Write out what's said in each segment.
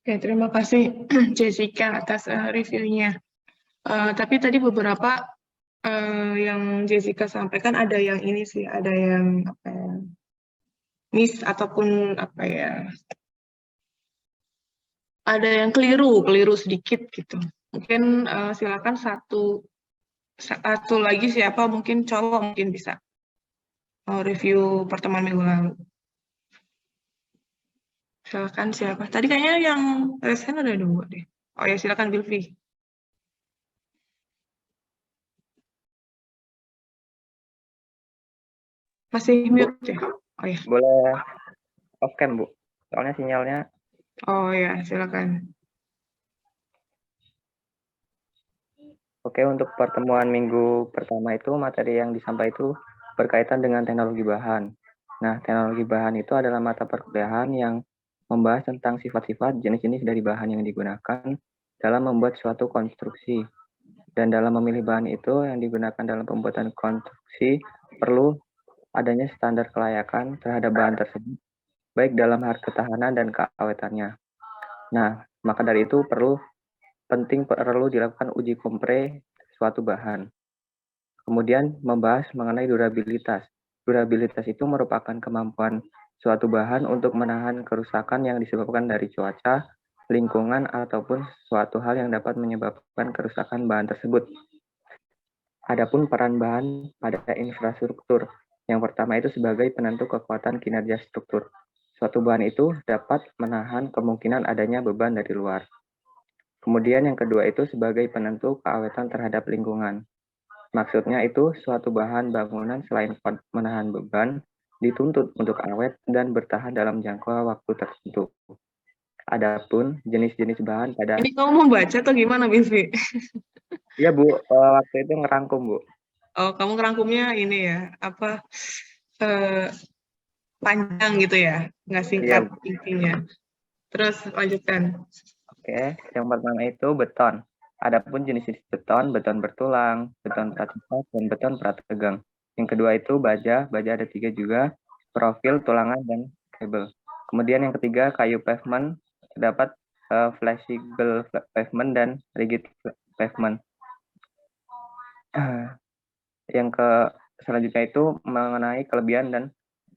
Oke, terima kasih Jessica atas reviewnya. Tapi tadi beberapa yang Jessica sampaikan ada yang ini sih, ada yang apa ya, miss ataupun apa ya, ada yang keliru sedikit gitu. Mungkin silakan satu lagi siapa mungkin cowok mungkin bisa review pertemuan minggu lalu. Silakan siapa? Tadi kayaknya yang resen ada 2 deh. Oh ya silakan Bilvi. Masih Bu, mute ya? Oh ya. boleh off cam, Bu. Soalnya sinyalnya. Oh ya, silakan. Oke, untuk pertemuan minggu pertama itu materi yang disampaikan itu berkaitan dengan teknologi bahan. Nah, teknologi bahan itu adalah mata perkuliahan yang membahas tentang sifat-sifat jenis-jenis dari bahan yang digunakan dalam membuat suatu konstruksi. Dan dalam memilih bahan itu yang digunakan dalam pembuatan konstruksi perlu adanya standar kelayakan terhadap bahan tersebut, baik dalam hal ketahanan dan keawetannya. Nah, maka dari itu perlu dilakukan uji kompre suatu bahan. Kemudian membahas mengenai durabilitas. Durabilitas itu merupakan kemampuan suatu bahan untuk menahan kerusakan yang disebabkan dari cuaca, lingkungan, ataupun suatu hal yang dapat menyebabkan kerusakan bahan tersebut. Adapun peran bahan pada infrastruktur. Yang pertama itu sebagai penentu kekuatan kinerja struktur. Suatu bahan itu dapat menahan kemungkinan adanya beban dari luar. Kemudian yang kedua itu sebagai penentu keawetan terhadap lingkungan. Maksudnya itu suatu bahan bangunan selain menahan beban, dituntut untuk awet dan bertahan dalam jangka waktu tertentu. Adapun jenis-jenis bahan pada... Ini kamu mau baca atau gimana, Bilvi? Iya, Bu, waktu itu ngerangkum, Bu. Oh, kamu ngerangkumnya ini ya, apa eh, panjang gitu ya, nggak Iya, singkat Bu. intinya. Terus lanjutkan. Oke, yang pertama itu beton. Adapun jenis-jenis beton, beton bertulang, beton prategas, dan beton prategang. Yang kedua itu baja, baja ada 3 juga, profil, tulangan, dan kabel. Kemudian yang ketiga kayu pavement, terdapat flexible pavement dan rigid pavement. Yang selanjutnya itu mengenai kelebihan dan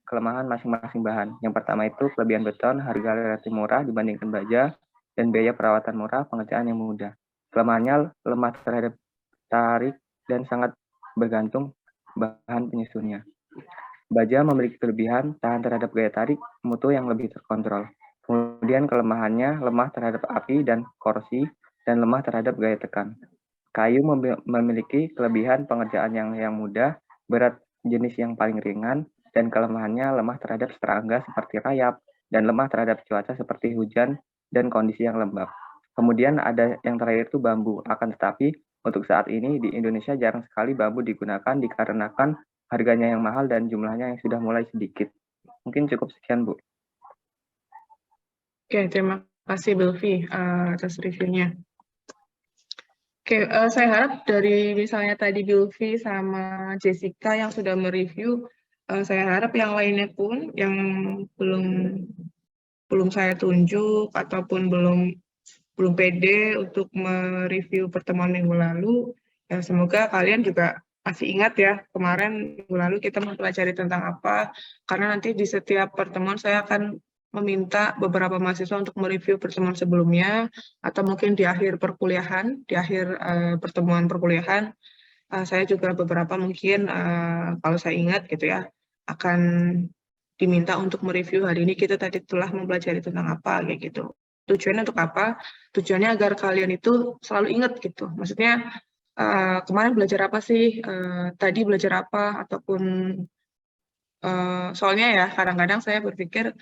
kelemahan masing-masing bahan. Yang pertama itu kelebihan beton, harga relatif murah dibandingkan baja, dan biaya perawatan murah, pengerjaan yang mudah. Kelemahannya lemah terhadap tarik dan sangat bergantung bahan penyusunnya. Baja memiliki kelebihan tahan terhadap gaya tarik, mutu yang lebih terkontrol. Kemudian kelemahannya lemah terhadap api dan korsi, dan lemah terhadap gaya tekan. Kayu memiliki kelebihan pengerjaan yang mudah, berat jenis yang paling ringan, dan kelemahannya lemah terhadap serangga seperti rayap, dan lemah terhadap cuaca seperti hujan dan kondisi yang lembab. Kemudian ada yang terakhir itu bambu. Akan tetapi untuk saat ini di Indonesia jarang sekali bambu digunakan dikarenakan harganya yang mahal dan jumlahnya yang sudah mulai sedikit. Mungkin cukup sekian, Bu. Oke, terima kasih Bilvi atas reviewnya. Oke, saya harap dari misalnya tadi Bilvi sama Jessica yang sudah mereview, saya harap yang lainnya pun yang belum belum saya tunjuk ataupun belum pede untuk mereview pertemuan minggu lalu, ya semoga kalian juga masih ingat ya kemarin minggu lalu kita mempelajari tentang apa, karena nanti di setiap pertemuan saya akan meminta beberapa mahasiswa untuk mereview pertemuan sebelumnya atau mungkin di akhir perkuliahan, di akhir pertemuan perkuliahan, saya juga beberapa mungkin kalau saya ingat gitu ya akan diminta untuk mereview hari ini kita tadi telah mempelajari tentang apa kayak gitu. Tujuannya untuk apa? Tujuannya agar kalian itu selalu ingat gitu. Maksudnya kemarin belajar apa sih? Tadi belajar apa? Ataupun soalnya ya kadang-kadang saya berpikir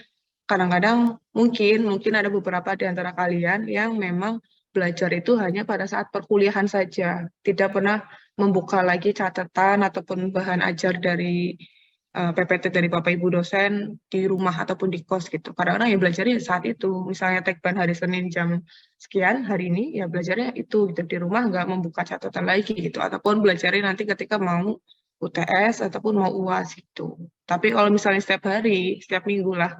kadang-kadang mungkin ada beberapa di antara kalian yang memang belajar itu hanya pada saat perkuliahan saja, tidak pernah membuka lagi catatan ataupun bahan ajar dari PPT dari Bapak Ibu dosen di rumah ataupun di kos gitu. Kadang-kadang ya belajarnya saat itu, misalnya tekban hari Senin jam sekian, hari ini ya belajarnya itu gitu di rumah nggak membuka catatan lagi gitu, ataupun belajarnya nanti ketika mau UTS ataupun mau UAS gitu. Tapi kalau misalnya setiap hari, setiap minggu lah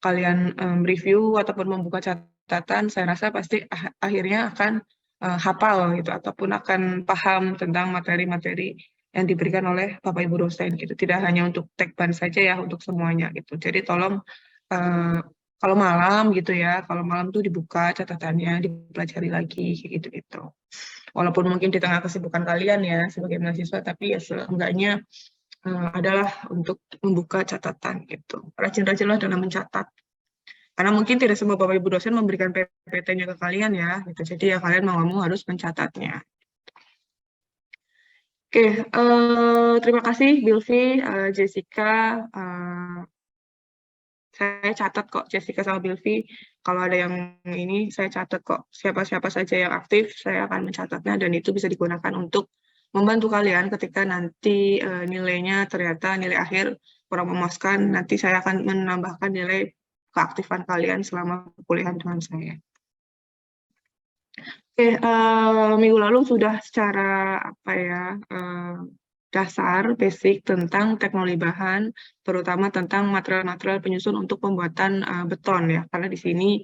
kalian review ataupun membuka catatan catatan, saya rasa pasti akhirnya akan hafal gitu, ataupun akan paham tentang materi-materi yang diberikan oleh Bapak Ibu dosen gitu. Tidak hanya untuk Tekban saja ya, untuk semuanya gitu. Jadi tolong kalau malam gitu ya, kalau malam tuh dibuka catatannya, dipelajari lagi gitu-gitu. Walaupun mungkin di tengah kesibukan kalian ya sebagai mahasiswa, tapi ya seenggaknya adalah untuk membuka catatan gitu. Rajin-rajinlah dalam mencatat. Karena mungkin tidak semua Bapak Ibu dosen memberikan PPT-nya ke kalian ya, gitu. Jadi ya kalian mau kamu harus mencatatnya. Oke, terima kasih Bilvi, Jessica. Saya catat kok Jessica sama Bilvi. Kalau ada yang ini, saya catat kok siapa-siapa saja yang aktif, saya akan mencatatnya dan itu bisa digunakan untuk membantu kalian ketika nanti nilainya ternyata nilai akhir kurang memuaskan. Nanti saya akan menambahkan nilai keaktifan kalian selama kuliahan dengan saya. Oke, minggu lalu sudah secara apa ya dasar basic tentang teknologi bahan, terutama tentang material-material penyusun untuk pembuatan beton ya, karena di sini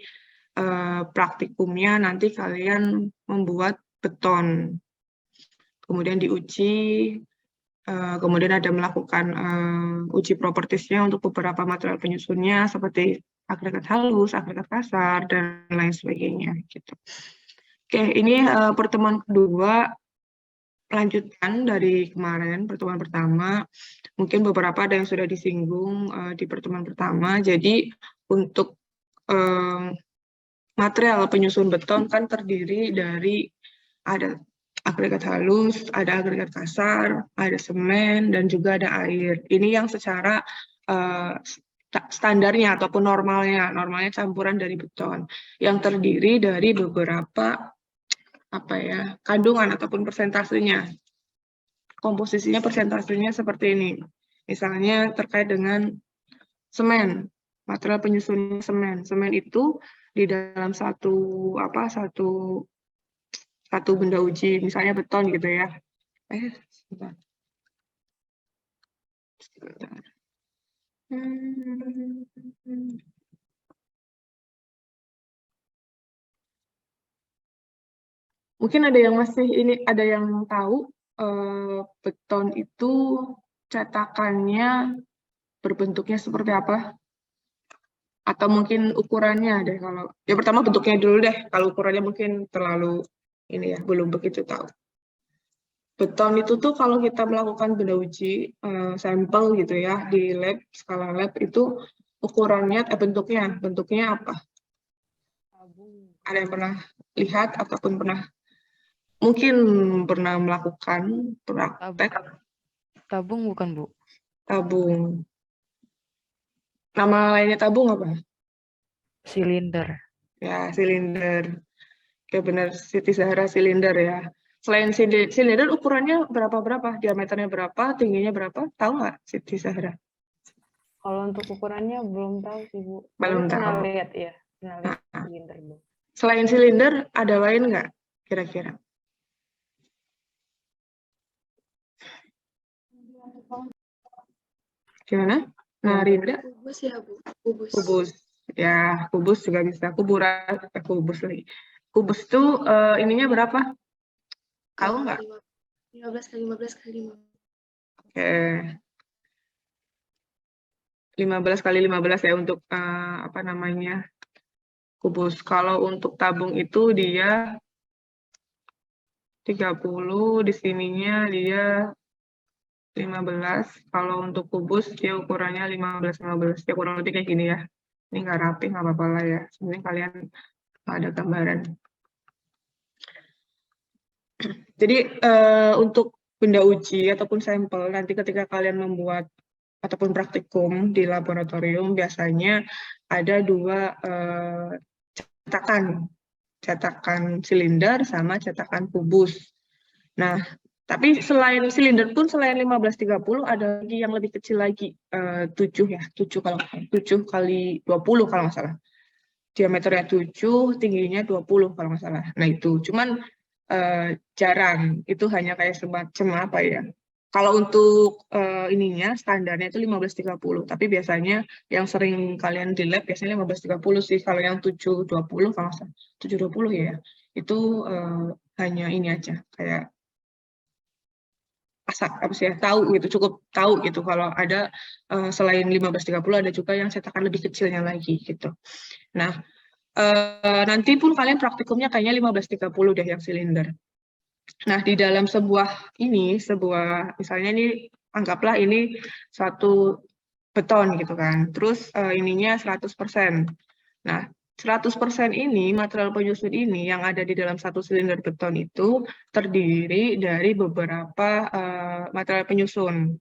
praktikumnya nanti kalian membuat beton, kemudian diuji, kemudian ada melakukan uji propertiesnya untuk beberapa material penyusunnya seperti agregat halus, agregat kasar, dan lain sebagainya gitu. Oke, ini pertemuan kedua lanjutan dari kemarin, pertemuan pertama. Mungkin beberapa ada yang sudah disinggung di pertemuan pertama. Jadi untuk material penyusun beton kan terdiri dari ada agregat halus, ada agregat kasar, ada semen, dan juga ada air. Ini yang secara standarnya ataupun normalnya campuran dari beton yang terdiri dari beberapa kandungan ataupun persentasenya. Komposisinya persentasenya seperti ini. Misalnya terkait dengan semen, material penyusun semen. Semen itu di dalam satu benda uji, misalnya beton gitu ya. Sebentar. Mungkin ada yang ada yang tahu beton itu cetakannya berbentuknya seperti apa? Atau mungkin ukurannya deh kalau ya pertama bentuknya dulu deh, kalau ukurannya mungkin terlalu ini ya, belum begitu tahu. Beton itu tuh kalau kita melakukan benda uji sampel gitu ya di lab, skala lab itu ukurannya bentuknya apa? Ada yang pernah lihat ataupun mungkin pernah melakukan praktek? Tabung bukan, Bu? Tabung. Nama lainnya tabung apa? Silinder. Ya, silinder. Oke, benar, Siti Zahra silinder ya. Selain silinder, ukurannya berapa? Diameternya berapa? Tingginya berapa? Tahu nggak, Siti Zahra? Kalau untuk ukurannya belum tahu sih, Bu. Belum Tapi pernah tahu. lihat ya. Pernah lihat silinder, Bu. Selain silinder, ada lain nggak kira-kira? Gimana? Nah, Rinda? Kubus ya, Bu. Kubus. Kubus. Ya, kubus juga bisa. Kubus lagi. Kubus itu ininya berapa? Tahu nggak? 15 kali 15 kali 15. Oke. 15 kali 15 ya untuk kubus. Kalau untuk tabung itu dia 30, di sininya dia 15. Kalau untuk kubus dia ukurannya 15. Ya kurang lebih kayak gini ya. Ini nggak rapi, nggak apa-apa lah ya. Sebenarnya kalian ada gambaran. Jadi untuk benda uji ataupun sampel nanti ketika kalian membuat ataupun praktikum di laboratorium biasanya ada dua cetakan silinder sama cetakan kubus. Nah, tapi selain silinder pun selain 1530 ada lagi yang lebih kecil lagi 7 kali 20 kalau nggak salah. Diameternya 7, tingginya 20 kalau nggak salah. Nah, itu cuman jarang, itu hanya kayak semacam apa ya? Kalau untuk ininya standarnya itu 1530, tapi biasanya yang sering kalian di lab biasanya 1530 sih. Kalau yang 720 kalau 720 ya, itu hanya ini aja kayak apa sih ya, tahu gitu, cukup tahu gitu kalau ada selain 1530 ada juga yang cetakan lebih kecilnya lagi gitu. Nah, nanti pun kalian praktikumnya kayaknya 1530 deh yang silinder. Nah, di dalam sebuah misalnya ini anggaplah ini satu beton gitu kan. Terus ininya 100%. Nah, 100% ini material penyusun ini yang ada di dalam satu silinder beton itu terdiri dari beberapa material penyusun.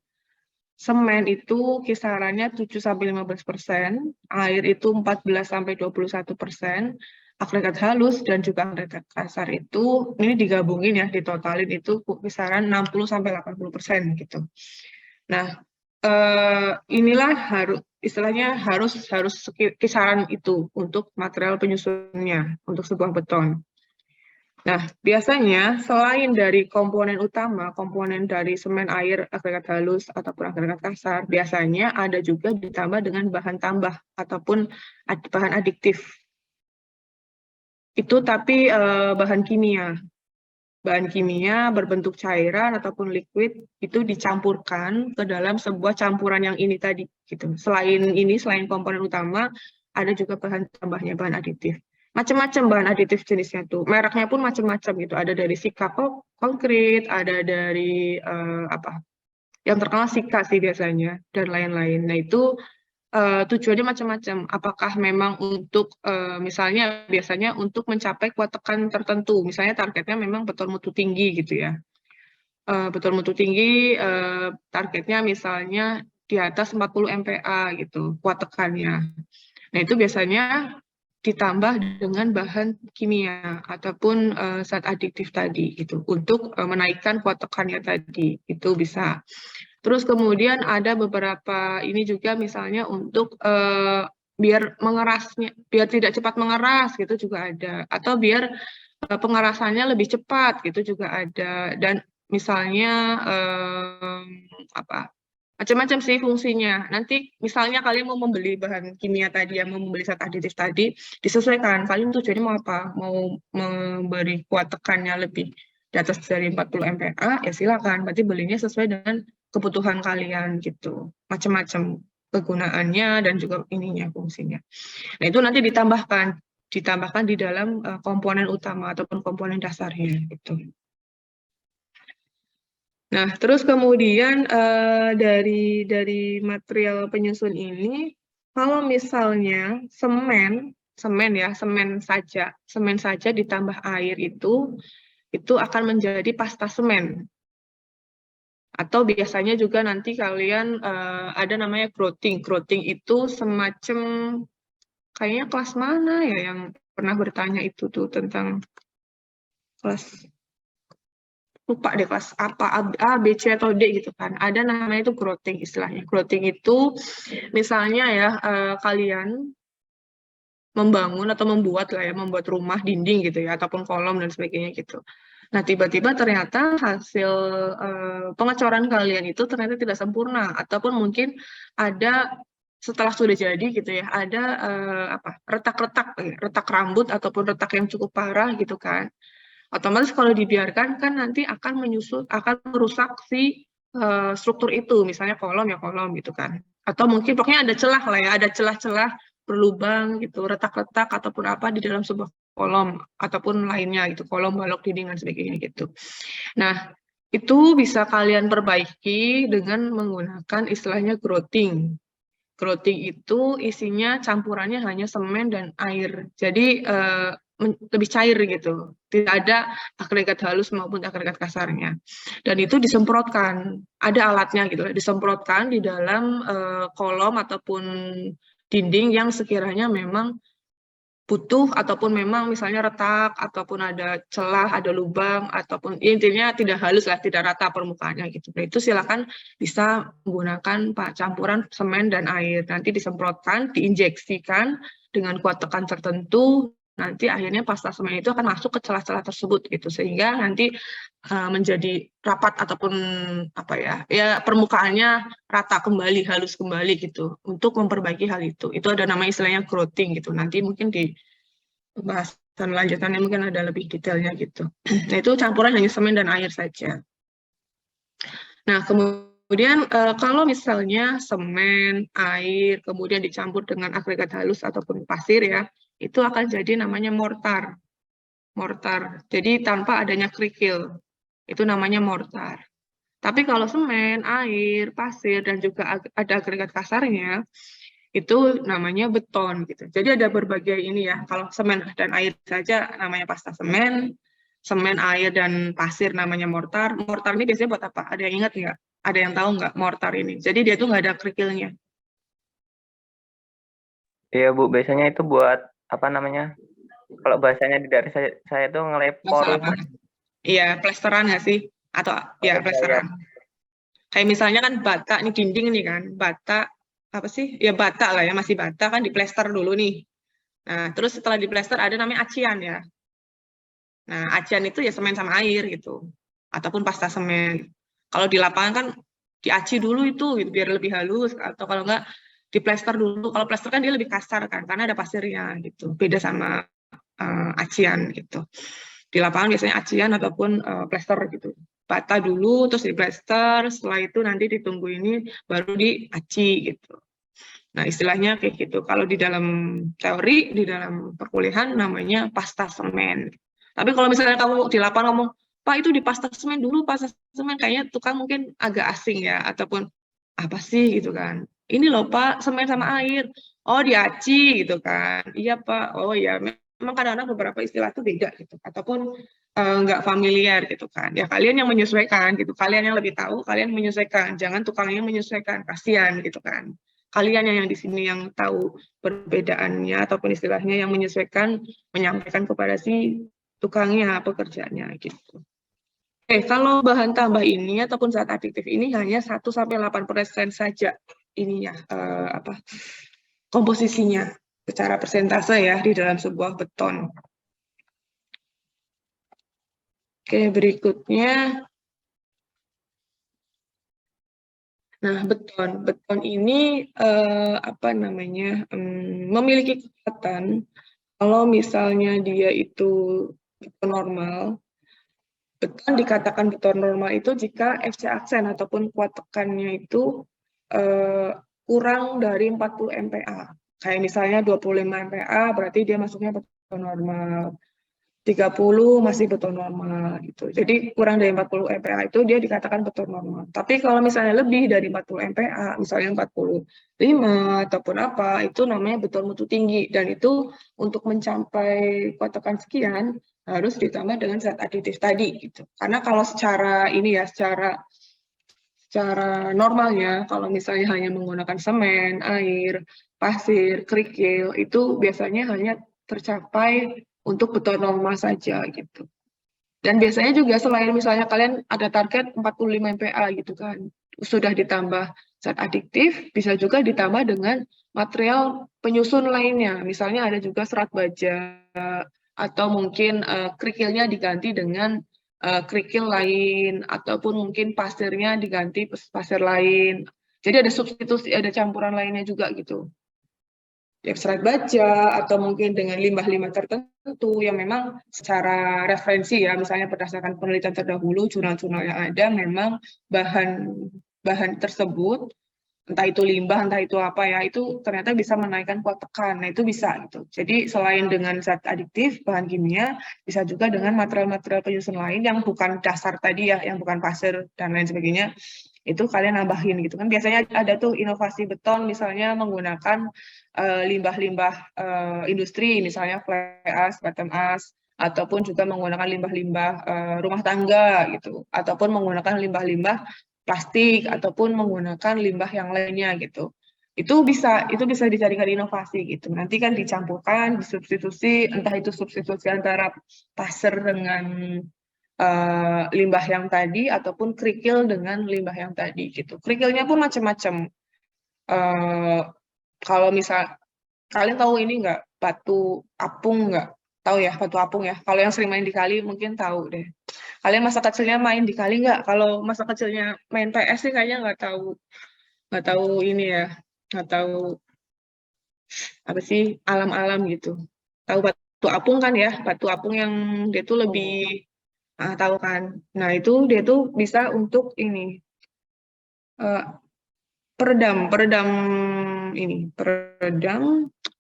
Semen itu kisarannya 7-15%, air itu 14-21%, agregat halus dan juga agregat kasar itu ini digabungin ya, ditotalin itu kisaran 60-80% gitu. Nah, inilah istilahnya harus kisaran itu untuk material penyusunnya untuk sebuah beton. Nah, biasanya selain dari komponen utama, komponen dari semen, air, agregat halus, ataupun agregat kasar, biasanya ada juga ditambah dengan bahan tambah ataupun bahan adiktif. Itu tapi bahan kimia. Bahan kimia berbentuk cairan ataupun liquid itu dicampurkan ke dalam sebuah campuran yang ini tadi. Gitu. Selain komponen utama, ada juga bahan tambahnya, bahan adiktif. Macam-macam bahan aditif jenisnya tuh, mereknya pun macam-macam gitu. Ada dari Sika konkrit, ada dari yang terkenal Sika sih biasanya dan lain-lain. Nah itu tujuannya macam-macam. Apakah memang untuk misalnya biasanya untuk mencapai kuat tekan tertentu, misalnya targetnya memang beton mutu tinggi gitu ya. Beton mutu tinggi targetnya misalnya di atas 40 MPa gitu kuat tekannya. Nah itu biasanya ditambah dengan bahan kimia ataupun zat adiktif tadi gitu untuk menaikkan kuat tekannya tadi itu bisa. Terus kemudian ada beberapa ini juga misalnya untuk biar mengerasnya, biar tidak cepat mengeras gitu juga ada, atau biar pengerasannya lebih cepat gitu juga ada. Dan misalnya macam-macam sih fungsinya. Nanti misalnya kalian mau membeli bahan kimia tadi, yang mau membeli zat aditif tadi, disesuaikan. Kalian tujuannya mau apa? Mau memberi kuat tekannya lebih di atas dari 40 MPa, ya silakan. Berarti belinya sesuai dengan kebutuhan kalian gitu. Macam-macam kegunaannya dan juga ininya fungsinya. Nah, itu nanti ditambahkan di dalam komponen utama ataupun komponen dasarnya gitu. Nah, terus kemudian dari material penyusun ini, kalau misalnya semen saja ditambah air itu akan menjadi pasta semen. Atau biasanya juga nanti kalian ada namanya growting. Growting itu semacam kayaknya kelas mana ya yang pernah bertanya itu tuh tentang kelas, lupa deh kelas apa, A, B, C, atau D gitu kan. Ada namanya itu growting istilahnya. Growting itu misalnya ya kalian membangun atau membuat rumah dinding gitu ya, ataupun kolom dan sebagainya gitu. Nah, tiba-tiba ternyata hasil pengecoran kalian itu ternyata tidak sempurna, ataupun mungkin ada setelah sudah jadi gitu ya, ada retak rambut ataupun retak yang cukup parah gitu kan. Otomatis kalau dibiarkan kan nanti akan merusak si struktur itu, misalnya kolom ya kolom gitu kan. Atau mungkin pokoknya ada celah lah ya, ada celah-celah berlubang gitu, retak-retak ataupun apa di dalam sebuah kolom ataupun lainnya gitu, kolom, balok, dinding dan sebagainya gitu. Nah, itu bisa kalian perbaiki dengan menggunakan istilahnya growting. Growting itu isinya campurannya hanya semen dan air. Jadi lebih cair gitu. Tidak ada agregat halus maupun agregat kasarnya. Dan itu disemprotkan. Ada alatnya gitu, disemprotkan di dalam kolom ataupun dinding yang sekiranya memang butuh ataupun memang misalnya retak ataupun ada celah, ada lubang ataupun intinya tidak halus lah, tidak rata permukaannya gitu. Nah, itu silakan bisa menggunakan campuran semen dan air. Nanti disemprotkan, diinjeksikan dengan kuat tekan tertentu nanti akhirnya pasta semen itu akan masuk ke celah-celah tersebut gitu, sehingga nanti menjadi rapat ataupun apa ya permukaannya rata kembali, halus kembali gitu, untuk memperbaiki hal itu. Itu ada nama istilahnya growting gitu. Nanti mungkin di pembahasan lanjutannya mungkin ada lebih detailnya gitu. Nah, itu campuran hanya semen dan air saja. Nah, kemudian kalau misalnya semen, air, kemudian dicampur dengan agregat halus ataupun pasir ya, itu akan jadi namanya mortar. Mortar. Jadi tanpa adanya kerikil. Itu namanya mortar. Tapi kalau semen, air, pasir, dan juga ada agregat kasarnya, itu namanya beton gitu. Jadi ada berbagai ini ya. Kalau semen dan air saja namanya pasta semen, semen, air, dan pasir namanya mortar. Mortar ini biasanya buat apa? Ada yang ingat nggak? Ada yang tahu nggak mortar ini? Jadi dia tuh nggak ada kerikilnya. Iya Bu, biasanya itu buat apa namanya? Kalau bahasanya di daerah saya itu ngelepor. Masalah apa? Iya, plesteran nggak sih? Atau ya Iya, plesteran. Kayak misalnya kan bata, nih dinding nih kan, bata, apa sih? Ya bata lah ya, masih bata kan diplester dulu nih. Nah, terus setelah diplester ada namanya acian ya. Nah, acian itu ya semen sama air gitu. Ataupun pasta semen. Kalau di lapangan kan diaci dulu itu gitu, biar lebih halus. Atau kalau enggak diplester dulu. Kalau plester kan dia lebih kasar kan, karena ada pasirnya gitu. Beda sama acian gitu. Di lapangan biasanya acian ataupun plester gitu. Bata dulu, terus diplester, setelah itu nanti ditunggu ini baru diaci gitu. Nah, istilahnya kayak gitu. Kalau di dalam teori, di dalam perkuliahan namanya pasta semen. Tapi kalau misalnya kamu di lapangan ngomong, Pak itu di pasta semen dulu, pasta semen, kayaknya tukang mungkin agak asing ya, ataupun apa sih gitu kan. Ini loh Pak, semen sama air. Oh, diaci gitu kan. Iya Pak, oh ya memang kadang-kadang beberapa istilah itu beda gitu. Ataupun nggak familiar gitu kan. Ya kalian yang menyesuaikan gitu. Kalian yang lebih tahu, kalian menyesuaikan. Jangan tukangnya menyesuaikan, kasihan gitu kan. Kalian yang di sini yang tahu perbedaannya ataupun istilahnya yang menyesuaikan, menyampaikan kepada si tukangnya, pekerjaannya gitu. Oke, kalau bahan tambah ini ataupun zat adiktif ini hanya 1-8% saja ininya komposisinya secara persentase ya di dalam sebuah beton. Oke, berikutnya. Nah, beton ini memiliki kekuatan kalau misalnya dia itu beton normal. Beton dikatakan beton normal itu jika FC aksen ataupun kuat tekannya itu kurang dari 40 MPa. Kayak misalnya 25 MPa berarti dia masuknya beton normal. 30 masih beton normal gitu. Jadi kurang dari 40 MPa itu dia dikatakan beton normal. Tapi kalau misalnya lebih dari 40 MPa, misalnya 45 ataupun apa, itu namanya beton mutu tinggi. Dan itu untuk mencapai kuat tekan sekian harus ditambah dengan zat aditif tadi gitu. Karena kalau secara ini ya, secara normalnya, kalau misalnya hanya menggunakan semen, air, pasir, kerikil, itu biasanya hanya tercapai untuk beton normal saja gitu. Dan biasanya juga selain misalnya kalian ada target 45 MPa gitu kan, sudah ditambah zat adiktif, bisa juga ditambah dengan material penyusun lainnya. Misalnya ada juga serat baja, atau mungkin kerikilnya diganti dengan kerikil lain, ataupun mungkin pasirnya diganti pasir lain. Jadi ada substitusi, ada campuran lainnya juga gitu. Ya, serat baja atau mungkin dengan limbah-limbah tertentu yang memang secara referensi ya, misalnya berdasarkan penelitian terdahulu, jurnal-jurnal yang ada, memang bahan tersebut, entah itu limbah, entah itu apa ya, itu ternyata bisa menaikkan kuat tekan. Nah, itu bisa gitu. Jadi selain dengan zat adiktif, bahan kimia, bisa juga dengan material-material penyusun lain yang bukan dasar tadi ya, yang bukan pasir dan lain sebagainya, itu kalian nambahin gitu kan. Biasanya ada tuh inovasi beton misalnya menggunakan limbah-limbah industri, misalnya fly ash, bottom ash, ataupun juga menggunakan limbah-limbah rumah tangga gitu, ataupun menggunakan limbah-limbah plastik, ataupun menggunakan limbah yang lainnya gitu. Itu bisa dijadikan inovasi gitu. Nanti kan dicampurkan, disubstitusi, entah itu substitusi antara pasir dengan limbah yang tadi ataupun kerikil dengan limbah yang tadi gitu. Kerikilnya pun macam-macam. Kalau misal kalian tahu ini nggak, batu apung nggak? Tahu ya batu apung ya? Kalau yang sering main di kali mungkin tahu deh. Kalian masa kecilnya main di kali nggak? Kalau masa kecilnya main PS sih kayaknya nggak tahu ini ya, nggak tahu apa sih alam-alam gitu. Tahu batu apung kan ya? Batu apung yang dia tuh lebih tahu kan. Nah itu dia tuh bisa untuk ini eh, peredam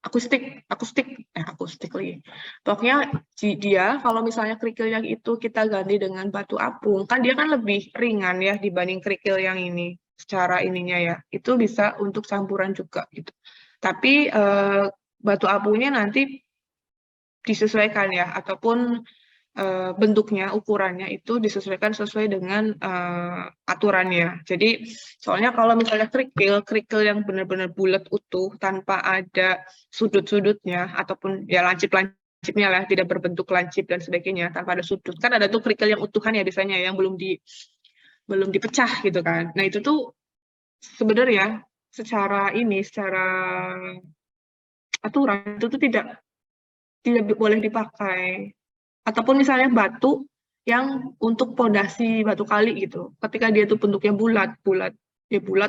akustik lagi. Pokoknya dia kalau misalnya kerikil yang itu kita ganti dengan batu apung, kan dia kan lebih ringan ya dibanding kerikil yang ini secara ininya ya. Itu bisa untuk campuran juga gitu. Tapi batu apungnya nanti disesuaikan ya, ataupun bentuknya, ukurannya itu disesuaikan sesuai dengan aturannya. Jadi, soalnya kalau misalnya kerikil yang benar-benar bulat utuh tanpa ada sudut-sudutnya ataupun ya lancip-lancipnya lah, tidak berbentuk lancip dan sebagainya, tanpa ada sudut. Kan ada tuh kerikil yang utuhan ya biasanya yang belum dipecah gitu kan. Nah, itu tuh sebenarnya secara aturan itu tuh tidak boleh dipakai. Ataupun misalnya batu yang untuk pondasi batu kali gitu. Ketika dia tuh bentuknya bulat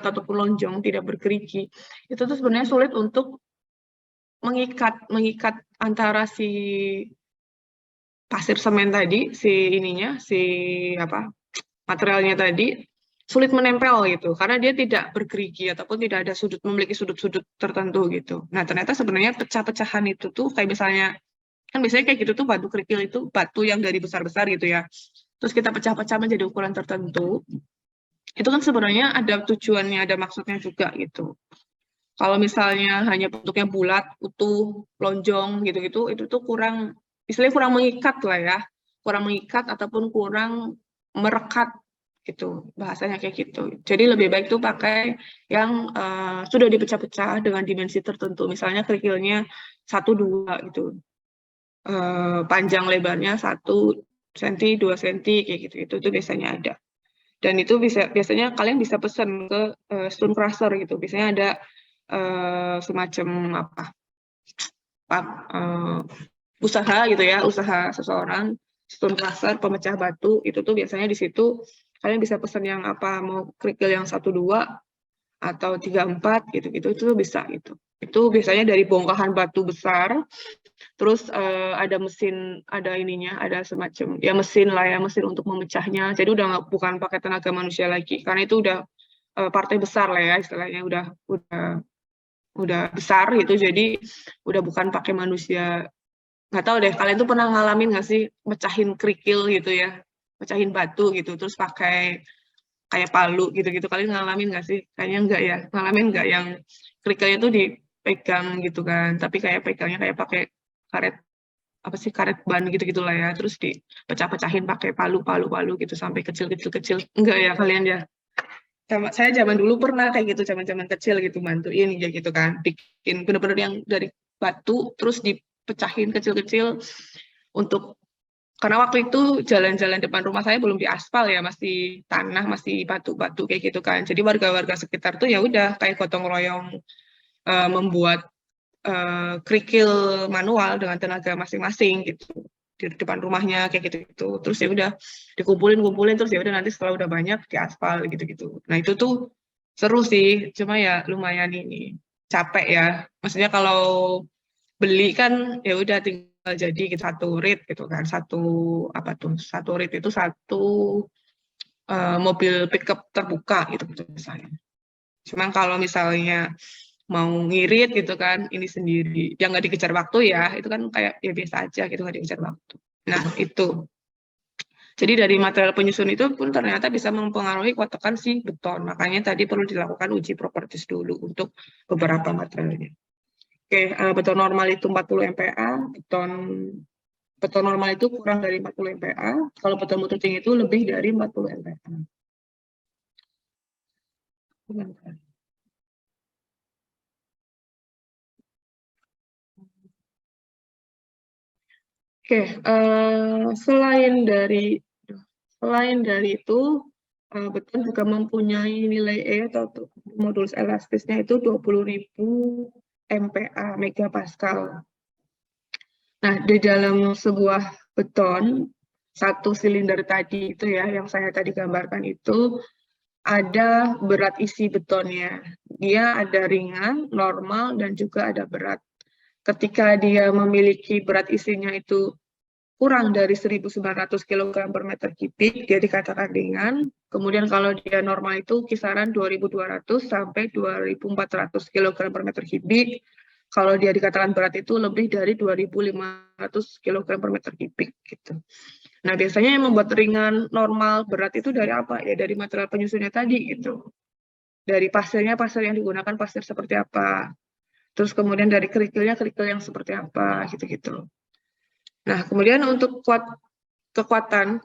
ataupun lonjong, tidak bergerigi, itu tuh sebenarnya sulit untuk mengikat antara si pasir semen tadi, materialnya tadi sulit menempel gitu, karena dia tidak bergerigi ataupun tidak ada memiliki sudut-sudut tertentu gitu. Nah, ternyata sebenarnya pecah-pecahan itu tuh kayak misalnya kan biasanya kayak gitu tuh batu kerikil itu batu yang dari besar-besar gitu ya. Terus kita pecah-pecah menjadi ukuran tertentu. Itu kan sebenarnya ada tujuannya, ada maksudnya juga gitu. Kalau misalnya hanya bentuknya bulat, utuh, lonjong gitu-gitu, itu tuh istilahnya kurang mengikat lah ya. Kurang mengikat ataupun kurang merekat gitu. Bahasanya kayak gitu. Jadi lebih baik tuh pakai yang sudah dipecah-pecah dengan dimensi tertentu. Misalnya kerikilnya 1-2 gitu. Panjang lebarnya 1 cm, 2 cm kayak gitu. Itu biasanya ada. Dan itu biasanya kalian bisa pesan ke stone crusher gitu. Biasanya ada semacam usaha gitu ya, usaha seseorang stone crusher, pemecah batu, itu tuh biasanya di situ kalian bisa pesan yang mau kerikil yang 1-2 atau 3-4 gitu-gitu, itu bisa gitu. Itu biasanya dari bongkahan batu besar. Terus ada semacam ya mesin lah ya, mesin untuk memecahnya. Jadi bukan pakai tenaga manusia lagi, karena itu udah partai besar lah ya istilahnya, udah besar gitu. Jadi udah bukan pakai manusia. Nggak tahu deh, kalian tuh pernah ngalamin nggak sih mecahin kerikil gitu ya, mecahin batu gitu, terus pakai kayak palu gitu-gitu. Kalian ngalamin nggak sih? Kayaknya enggak ya. Ngalamin nggak yang kerikilnya tuh dipegang gitu kan, tapi kayak pegangnya kayak pakai karet karet ban gitu-gitu lah ya, terus dipecah-pecahin pakai palu gitu sampai kecil. Enggak ya kalian ya? Saya zaman dulu pernah kayak gitu, zaman kecil gitu bantuin ya gitu kan, bikin bener-bener yang dari batu terus dipecahin kecil-kecil untuk karena waktu itu jalan-jalan depan rumah saya belum diaspal ya, masih tanah, masih batu-batu kayak gitu kan. Jadi warga-warga sekitar tuh ya udah kayak gotong royong membuat kerikil manual dengan tenaga masing-masing gitu di depan rumahnya kayak gitu. Terus ya udah dikumpulin terus ya udah nanti setelah udah banyak diaspal gitu. Nah, itu tuh seru sih, cuma ya lumayan ini capek ya. Maksudnya kalau beli kan ya udah tinggal jadi gitu, 1 rit gitu kan. Satu rit itu 1 mobil pickup terbuka gitu misalnya. Cuman kalau misalnya mau ngirit gitu kan, ini sendiri, yang nggak dikejar waktu ya, itu kan kayak ya biasa aja gitu, nggak dikejar waktu. Nah, itu. Jadi dari material penyusun itu pun ternyata bisa mempengaruhi kotokan si beton. Makanya tadi perlu dilakukan uji properties dulu untuk beberapa materialnya. Oke, beton normal itu 40 MPa, beton normal itu kurang dari 40 MPa, kalau beton mutucing itu lebih dari 40 MPa. Oke, selain dari itu, beton juga mempunyai nilai E atau modulus elastisnya itu 20.000 MPa, megapascal. Nah, di dalam sebuah beton, satu silinder tadi itu ya, yang saya tadi gambarkan itu, ada berat isi betonnya. Dia ada ringan, normal, dan juga ada berat. Ketika dia memiliki berat isinya itu kurang dari 1.900 kg per meter kubik, dia dikatakan ringan. Kemudian kalau dia normal itu kisaran 2.200 sampai 2.400 kg per meter kubik. Kalau dia dikatakan berat itu lebih dari 2.500 kg per meter kubik gitu. Nah, biasanya yang membuat ringan, normal, berat itu dari apa? Ya dari material penyusunnya tadi gitu. Dari pasirnya, pasir yang digunakan pasir seperti apa. Terus kemudian dari kerikilnya, kerikil yang seperti apa gitu-gitu. Nah, kemudian untuk kekuatan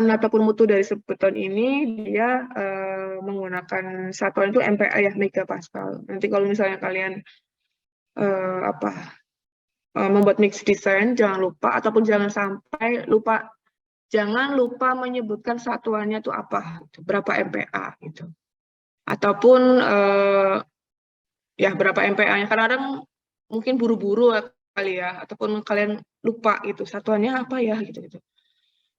ataupun mutu dari beton ini dia menggunakan satuan itu MPa ya, megapascal. Nanti kalau misalnya kalian membuat mix design, jangan lupa ataupun jangan lupa menyebutkan satuannya itu apa, berapa MPa gitu. Ataupun ya berapa MPa-nya. Kadang-kadang mungkin buru-buru kali ya, ataupun kalian lupa gitu, satuannya apa ya gitu.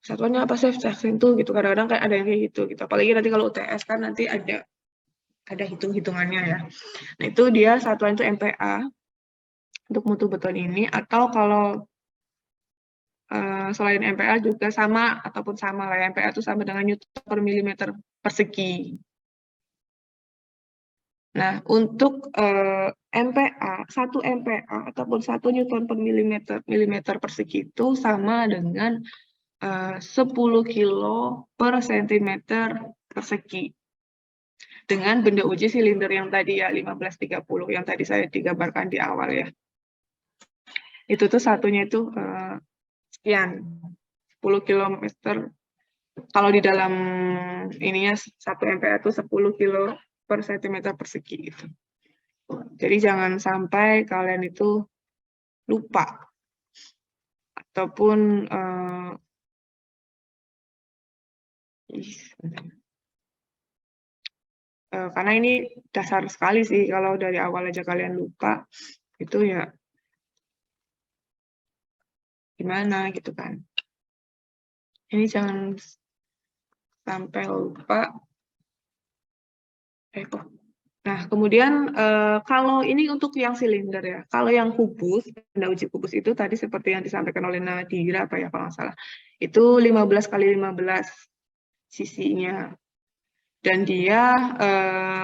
Satuannya apa sih itu gitu. Kadang-kadang kayak ada yang kayak gitu. Apalagi nanti kalau UTS kan nanti ada hitung-hitungannya ya. Nah, itu dia satuan itu MPa untuk mutu beton ini, atau kalau selain MPa juga sama ataupun sama lah ya, MPa itu sama dengan Newton per milimeter persegi. Nah, untuk MPa, 1 MPa ataupun 1 Newton per milimeter persegi itu sama dengan 10 kilo per sentimeter persegi. Dengan benda uji silinder yang tadi ya 1530 yang tadi saya digambarkan di awal ya. Itu tuh satunya itu sekian 10 km. Kalau di dalam ininya 1 MPa itu 10 kilo per sentimeter persegi gitu. Jadi jangan sampai kalian itu lupa ataupun karena ini dasar sekali sih, kalau dari awal aja kalian lupa itu ya gimana gitu kan. Ini jangan sampai lupa. Nah, kemudian kalau ini untuk yang silinder ya, kalau yang kubus, benda uji kubus itu tadi seperti yang disampaikan oleh Nadira apa ya kalau nggak salah, itu 15 kali 15 sisinya. Dan dia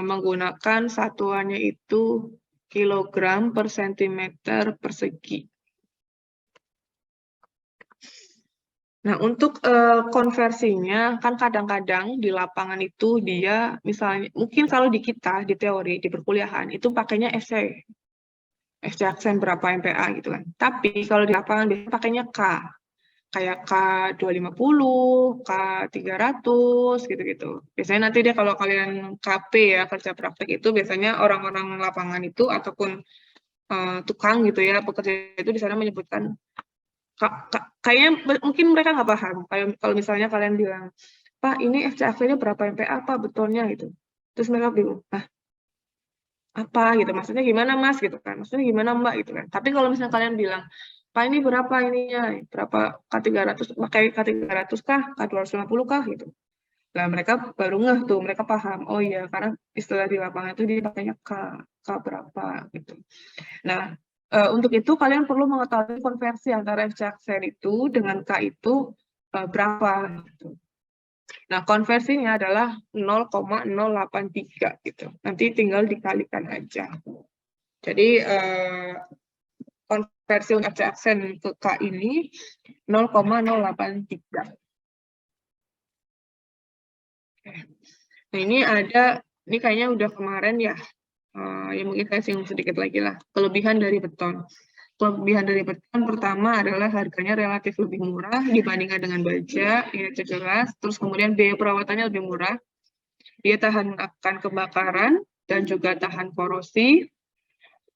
menggunakan satuannya itu kilogram per sentimeter persegi. Nah, untuk konversinya, kan kadang-kadang di lapangan itu dia, misalnya, mungkin kalau di kita, di teori, di perkuliahan, itu pakainya FC aksen berapa MPa gitu kan. Tapi kalau di lapangan biasanya pakainya K. Kayak K250, K300, gitu-gitu. Biasanya nanti dia kalau kalian KP ya, kerja praktek itu biasanya orang-orang lapangan itu, ataupun tukang gitu ya, pekerja itu di sana menyebutkan kayaknya mungkin mereka nggak paham. Kalau misalnya kalian bilang, Pak, ini FCAV-nya berapa MPa, Pak, betonnya gitu. Terus mereka bingung, apa gitu? Maksudnya gimana, Mas? Gitu kan? Maksudnya gimana, Mbak? Gitu kan? Tapi kalau misalnya kalian bilang, Pak, ini berapa ininya? Berapa K300? Pakai K300 kah? K250 kah? Gitu. Nah, mereka baru ngeh tuh, mereka paham. Oh iya, karena istilah di lapangan itu dia pakainya K berapa gitu. Nah, untuk itu kalian perlu mengetahui konversi antara FC aksen itu dengan K itu berapa gitu. Nah, konversinya adalah 0,083 gitu. Nanti tinggal dikalikan aja. Jadi konversi untuk FC aksen ke K ini 0,083. Nah, ini kayaknya udah kemarin ya. Ya mungkin saya singgung sedikit lagi lah. Kelebihan dari beton. Kelebihan dari beton pertama adalah harganya relatif lebih murah dibandingkan dengan baja, ya jelas. Terus kemudian biaya perawatannya lebih murah. Dia tahan akan kebakaran dan juga tahan korosi.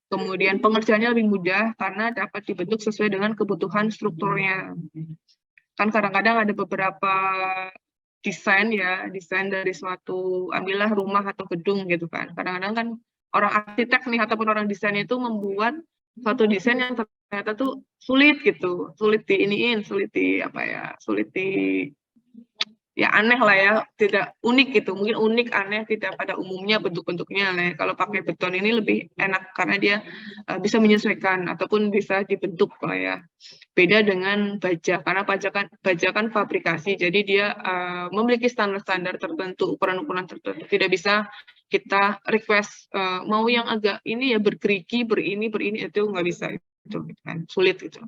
Kemudian pengerjaannya lebih mudah karena dapat dibentuk sesuai dengan kebutuhan strukturnya. Kan kadang-kadang ada beberapa desain dari suatu, ambillah rumah atau gedung gitu kan. Kadang-kadang kan orang arsitek nih ataupun orang desain itu membuat suatu desain yang ternyata tuh sulit gitu, sulit diiniin, sulit di apa ya, sulit di ya aneh lah ya, tidak unik gitu, mungkin unik, aneh, tidak pada umumnya bentuk-bentuknya. Nah, kalau pakai beton ini lebih enak karena dia bisa menyesuaikan ataupun bisa dibentuk lah ya. Beda dengan baja, karena baja kan fabrikasi, jadi dia memiliki standar-standar tertentu, ukuran-ukuran tertentu. Tidak bisa kita request mau yang agak ini ya bergerigi, berini, itu nggak bisa, itu kan sulit gitu.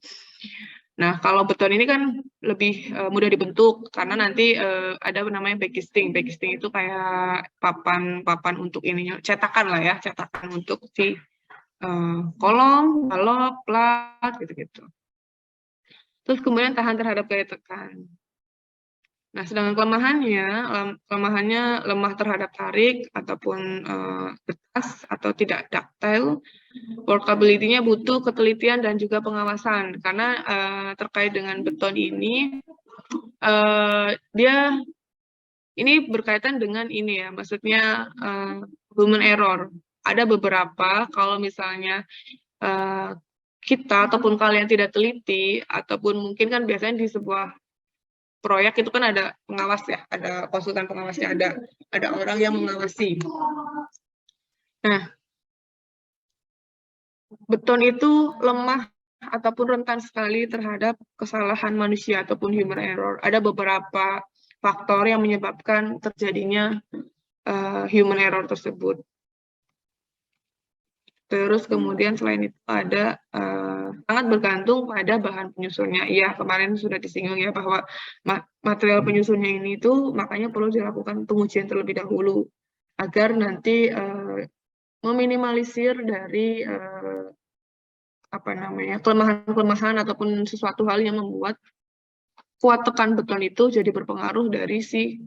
Nah, kalau beton ini kan lebih mudah dibentuk karena nanti ada namanya backcasting. Backcasting itu kayak papan untuk ininya, cetakan lah ya, cetakan untuk si kolom, balok, plat, gitu-gitu. Terus kemudian tahan terhadap gaya tekan. Nah, sedangkan kelemahannya lemah terhadap tarik ataupun getas atau tidak ductile. Workability-nya butuh ketelitian dan juga pengawasan karena terkait dengan beton ini dia ini berkaitan dengan ini ya, maksudnya human error. Ada beberapa kalau misalnya kita ataupun kalian tidak teliti ataupun mungkin kan biasanya di sebuah proyek itu kan ada pengawas ya, ada konsultan pengawasnya, ada orang yang mengawasi. Nah, beton itu lemah ataupun rentan sekali terhadap kesalahan manusia ataupun human error. Ada beberapa faktor yang menyebabkan terjadinya human error tersebut. Terus kemudian selain itu ada sangat bergantung pada bahan penyusunnya. Iya, kemarin sudah disinggung ya bahwa material penyusunnya ini tuh makanya perlu dilakukan pengujian terlebih dahulu agar nanti meminimalisir dari apa namanya kelemahan-kelemahan ataupun sesuatu hal yang membuat kuat tekan beton itu jadi berpengaruh dari si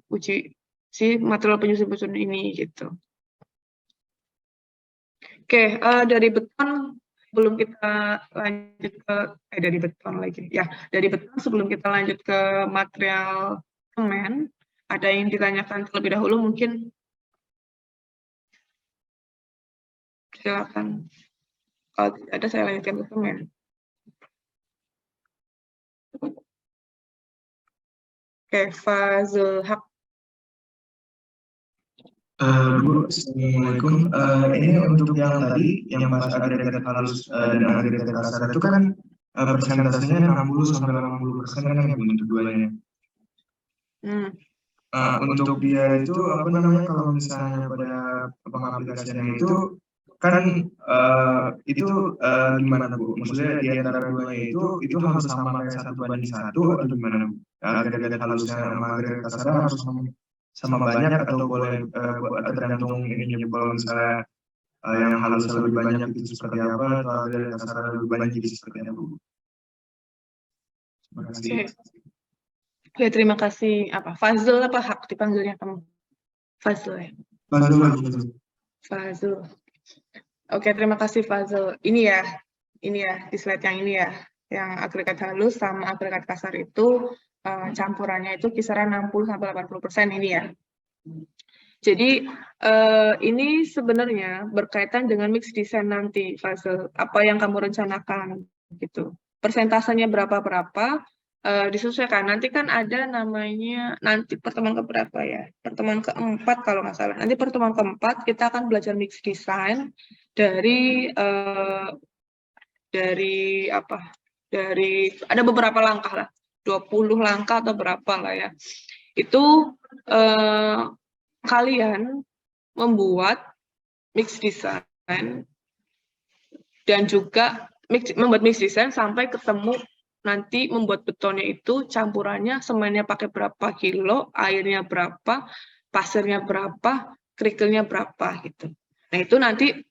material penyusun ini gitu. Oke, dari beton belum kita lanjut ke dari beton lagi ya, dari beton sebelum kita lanjut ke material semen, ada yang ditanyakan terlebih dahulu mungkin silakan. Kalau tidak ada saya lanjutkan ke semen. Oke, Fazul Haq. Bu, Assalamualaikum. Ini untuk yang tadi, yang bahas agregat halus dan agregat kasar itu kan persentasenya 60-80% kan ya Bu, untuk duanya. Untuk dia itu apa namanya kalau misalnya pada pengaplikasiannya itu kan itu gimana Bu? Maksudnya di antara duanya itu harus sama kayak 1:1 atau gimana Bu? Agregat halusnya sama agregat kasarnya harus sama banyak atau boleh tergantung ini kalau misalnya yang halus lebih banyak itu seperti apa atau agregat kasar lebih banyak itu seperti apa Bu? Terima kasih. Oke, terima kasih. Apa Fazul apa Hak dipanggilnya kamu? Fazul ya. Fazul. Oke, terima kasih Fazul. Ini ya di slide yang ini ya, yang agregat halus sama agregat kasar itu campurannya itu kisaran 60-80% ini ya. Jadi ini sebenarnya berkaitan dengan mix design nanti, Fazul. Apa yang kamu rencanakan gitu. Persentasenya berapa disesuaikan. Nanti kan ada namanya nanti pertemuan keberapa ya? Pertemuan keempat kalau nggak salah. Nanti pertemuan keempat kita akan belajar mix design dari apa? Dari ada beberapa langkah lah. 20 langkah atau berapa lah ya. Itu kalian membuat mix design dan juga membuat mix design sampai ketemu nanti membuat betonnya itu campurannya semennya pakai berapa kilo, airnya berapa, pasirnya berapa, kerikilnya berapa gitu. Nah itu nanti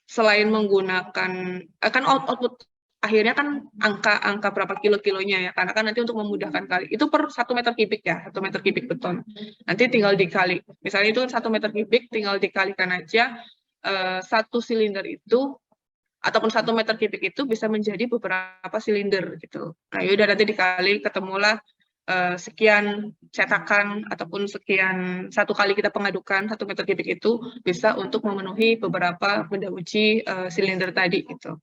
selain menggunakan kan output akhirnya kan angka berapa kilonya ya, karena kan nanti untuk memudahkan kali itu per 1 meter kubik ya, 1 meter kubik beton. Nanti tinggal dikali, misalnya itu 1 meter kubik tinggal dikalikan aja 1 silinder itu ataupun 1 meter kubik itu bisa menjadi beberapa silinder gitu. Nah yaudah nanti dikali ketemulah sekian cetakan ataupun sekian satu kali kita pengadukan 1 meter kubik itu bisa untuk memenuhi beberapa benda uji silinder tadi gitu.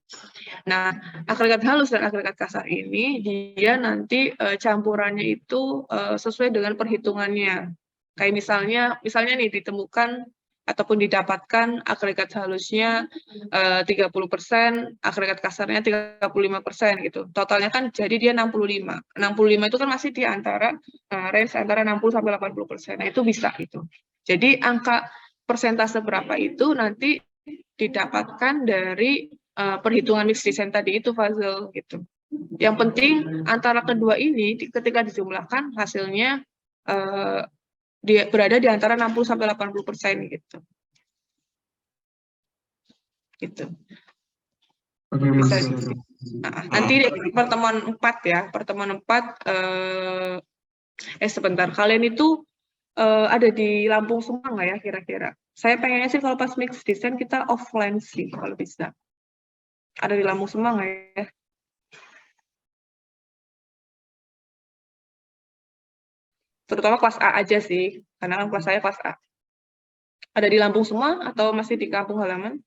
Nah, agregat halus dan agregat kasar ini dia nanti campurannya itu sesuai dengan perhitungannya. Kayak misalnya nih ditemukan ataupun didapatkan agregat halusnya 30%, agregat kasarnya 35% gitu. Totalnya kan jadi dia 65. 65 itu kan masih di antara range antara 60 sampai 80%. Nah, itu bisa gitu. Jadi angka persentase berapa itu nanti didapatkan dari perhitungan mix design tadi itu, Fazil gitu. Yang penting antara kedua ini ketika dijumlahkan hasilnya dia berada di antara 60 sampai 80% gitu. Gitu. Oke, Bu. Bisa nanti pertemuan 4 ya, pertemuan 4 sebentar, kalian itu ada di Lampung semua nggak ya kira-kira? Saya pengennya sih kalau pas mix design kita offline sih kalau bisa. Ada di Lampung semua nggak ya? Terutama kelas A aja sih, karena kan kelas saya kelas A. Ada di Lampung semua atau masih di kampung halaman?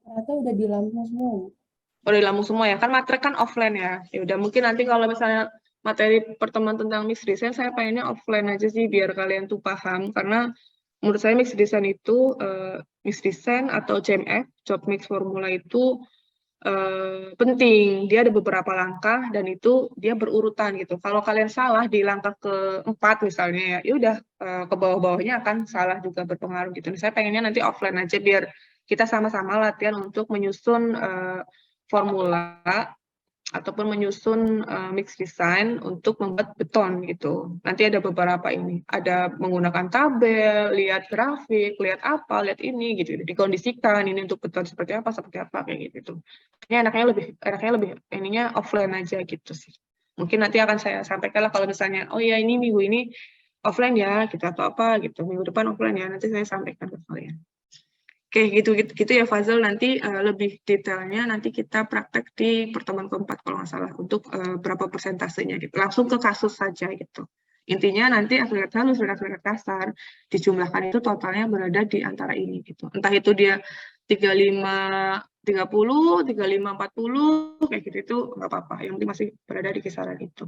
Ternyata udah di Lampung semua, Bu. Udah di Lampung semua ya, kan materi kan offline ya. Ya udah mungkin nanti kalau misalnya materi pertemuan tentang mix design, saya pengennya offline aja sih biar kalian tuh paham. Karena menurut saya mix design itu, mix design atau JMF, job mix formula itu penting. Dia ada beberapa langkah dan itu dia berurutan gitu. Kalau kalian salah di langkah keempat misalnya ya udah ke bawah-bawahnya akan salah juga berpengaruh gitu. Saya pengennya nanti offline aja biar kita sama-sama latihan untuk menyusun formula ataupun menyusun mix design untuk membuat beton gitu. Nanti ada beberapa ini, ada menggunakan tabel, lihat grafik, lihat apa, lihat ini gitu, dikondisikan ini untuk beton seperti apa kayak gitu. Ini enaknya lebih ininya offline aja gitu sih. Mungkin nanti akan saya sampaikan lah kalau misalnya oh ya ini minggu ini offline ya gitu atau apa gitu, minggu depan offline ya, nanti saya sampaikan ke kalian. Oke, gitu ya Fazil, nanti lebih detailnya nanti kita praktek di pertemuan keempat kalau nggak salah untuk berapa persentasenya gitu. Langsung ke kasus saja gitu. Intinya nanti agregat halus dan agregat kasar dijumlahkan itu totalnya berada di antara ini gitu. Entah itu dia 35 30, 35 40 kayak gitu itu nggak apa-apa. Yang penting masih berada di kisaran itu.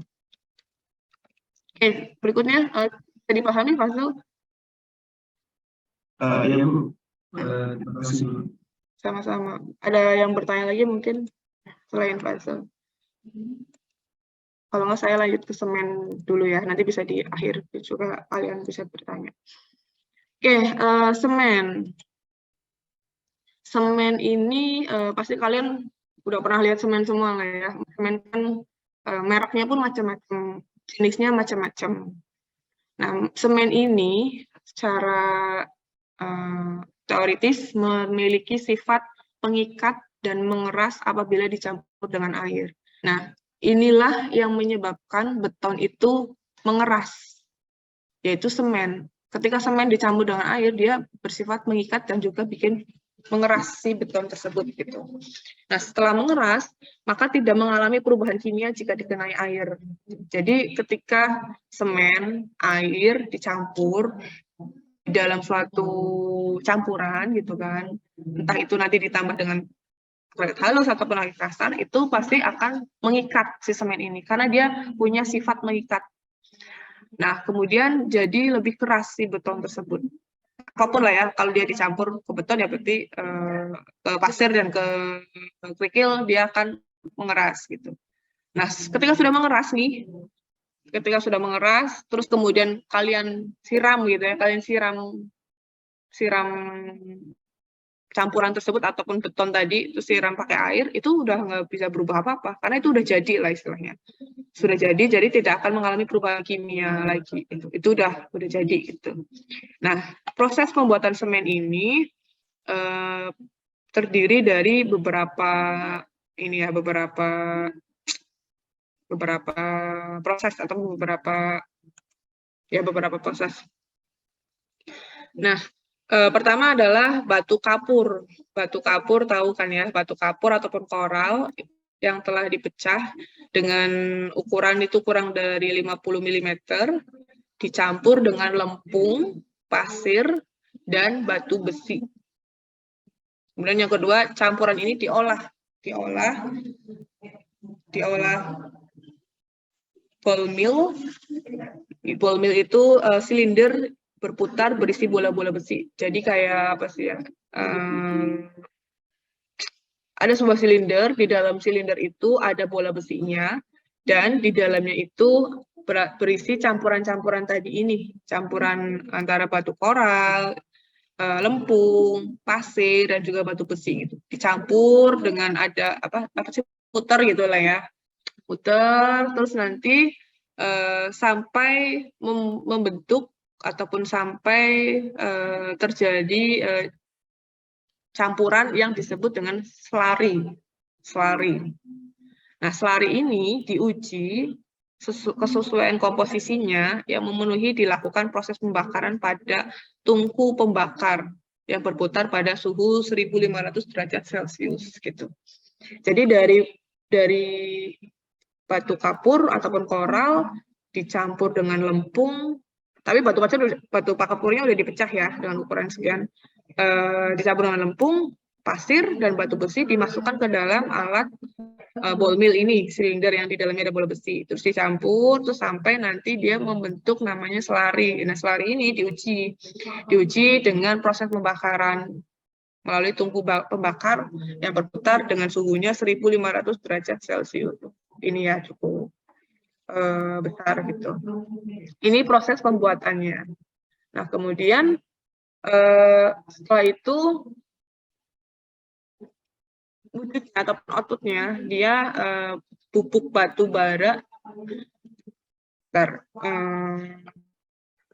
Oke, berikutnya bisa dipahami Fazil? Ya, Bu. Terima kasih, Bu. Sama-sama. Ada yang bertanya lagi mungkin selain Fazil? Kalau nggak saya lanjut ke semen dulu ya, nanti bisa di akhir juga kalian bisa bertanya. Oke, semen. Semen ini pasti kalian udah pernah lihat semen semua lah ya. Semen kan mereknya pun macam-macam, jenisnya macam-macam. Nah, semen ini secara teoritis memiliki sifat pengikat dan mengeras apabila dicampur dengan air. Nah, inilah yang menyebabkan beton itu mengeras, yaitu semen. Ketika semen dicampur dengan air, dia bersifat mengikat dan juga bikin mengeras si beton tersebut gitu. Nah, setelah mengeras, maka tidak mengalami perubahan kimia jika dikenai air. Jadi ketika semen, air dicampur dalam suatu campuran gitu kan, entah itu nanti ditambah dengan agregat halus ataupun agregat kasar, itu pasti akan mengikat si semen ini karena dia punya sifat mengikat. Nah, kemudian jadi lebih keras si beton tersebut. Apapun lah ya, kalau dia dicampur ke beton ya berarti ke pasir dan ke kerikil dia akan mengeras gitu. Nah, ketika sudah mengeras nih, terus kemudian kalian siram gitu ya, kalian siram campuran tersebut ataupun beton tadi itu siram pakai air, itu udah nggak bisa berubah apa-apa karena itu udah jadi lah istilahnya, sudah jadi tidak akan mengalami perubahan kimia lagi, itu udah jadi gitu. Nah, proses pembuatan semen ini terdiri dari beberapa proses atau beberapa proses. Nah, pertama adalah batu kapur. Batu kapur tahu kan ya, batu kapur ataupun koral yang telah dipecah dengan ukuran itu kurang dari 50 mm, dicampur dengan lempung, pasir, dan batu besi. Kemudian yang kedua, campuran ini diolah ball mill. Ball mill itu silinder berputar berisi bola-bola besi. Jadi kayak apa sih ya? Ada sebuah silinder, di dalam silinder itu ada bola besinya, dan di dalamnya itu berisi campuran-campuran tadi ini, campuran antara batu koral, lempung, pasir, dan juga batu besi gitu. Dicampur dengan ada apa sih, putar gitu lah ya, putar terus nanti sampai membentuk ataupun sampai terjadi campuran yang disebut dengan slurry. Nah, slurry ini diuji kesesuaian komposisinya yang memenuhi dilakukan proses pembakaran pada tungku pembakar yang berputar pada suhu 1500 derajat Celcius gitu. Jadi dari batu kapur ataupun koral dicampur dengan lempung, tapi batu kapurnya udah dipecah ya dengan ukuran sekian. Dicampur dengan lempung, pasir, dan batu besi dimasukkan ke dalam alat ball mill ini, silinder yang di dalamnya ada bola besi. Terus dicampur, terus sampai nanti dia membentuk namanya slurry. Nah, slurry ini diuji dengan proses pembakaran melalui tungku pembakar yang berputar dengan suhunya 1500 derajat Celcius. Ini ya cukup besar gitu. Ini proses pembuatannya. Nah, kemudian setelah itu wujudnya ataupun outputnya dia pupuk batu bara.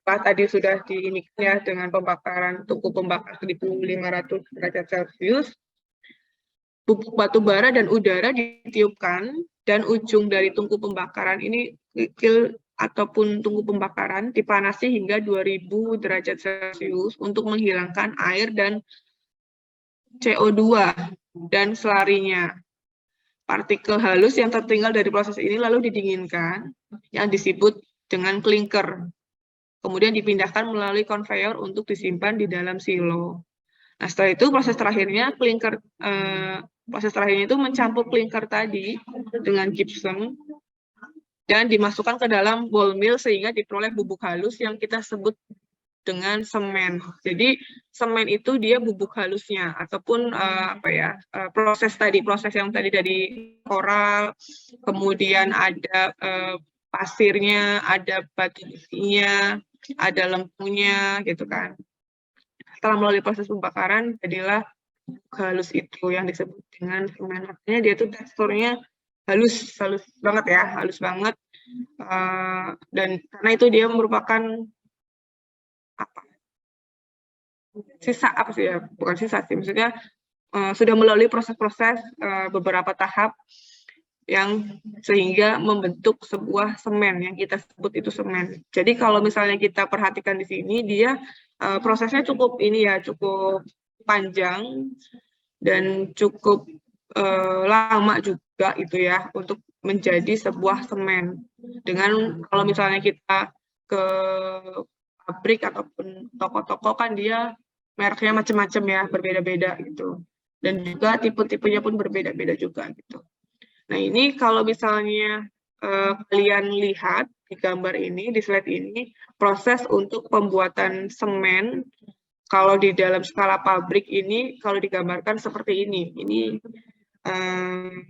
Tadi sudah diinikan ya dengan pembakaran tungku pembakar 1500 derajat Celcius. Pupuk batu bara dan udara ditiupkan, dan ujung dari tungku pembakaran ini ataupun tungku pembakaran dipanasi hingga 2000 derajat Celcius untuk menghilangkan air dan CO2 dan slurry-nya. Partikel halus yang tertinggal dari proses ini lalu didinginkan, yang disebut dengan klinker. Kemudian dipindahkan melalui konveyor untuk disimpan di dalam silo. Nah, setelah itu proses terakhirnya itu mencampur klinker tadi dengan gypsum dan dimasukkan ke dalam ball mill sehingga diperoleh bubuk halus yang kita sebut dengan semen. Jadi semen itu dia bubuk halusnya ataupun proses yang tadi dari koral, kemudian ada pasirnya, ada batu besinya, ada lempungnya gitu kan. Setelah melalui proses pembakaran jadilah halus itu yang disebut dengan semen. Artinya dia itu teksturnya halus banget ya, halus banget. Dan karena itu dia merupakan bukan sisa sih, maksudnya sudah melalui proses-proses beberapa tahap yang sehingga membentuk sebuah semen yang kita sebut itu semen. Jadi kalau misalnya kita perhatikan di sini dia prosesnya cukup panjang dan cukup lama juga itu ya untuk menjadi sebuah semen. Dengan kalau misalnya kita ke pabrik ataupun toko-toko kan dia mereknya macam-macam ya, berbeda-beda gitu. Dan juga tipe-tipenya pun berbeda-beda juga gitu. Nah, ini kalau misalnya kalian lihat di gambar ini, di slide ini, proses untuk pembuatan semen kalau di dalam skala pabrik ini kalau digambarkan seperti ini. Ini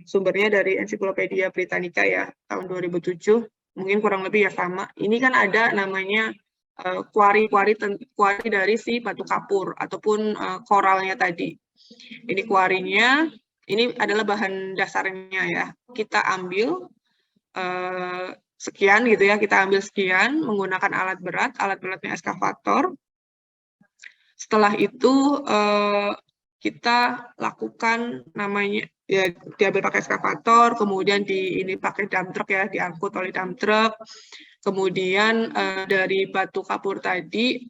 sumbernya dari Ensiklopedia Britannica ya, tahun 2007, mungkin kurang lebih ya sama. Ini kan ada namanya kuari dari si batu kapur ataupun koralnya tadi. Ini kuarinya, ini adalah bahan dasarnya ya. Kita ambil sekian gitu ya, kita ambil sekian menggunakan alat beratnya eskavator. Setelah itu kita lakukan namanya ya, diambil pakai eskavator, kemudian ini pakai dump truck ya, diangkut oleh dump truck. Kemudian dari batu kapur tadi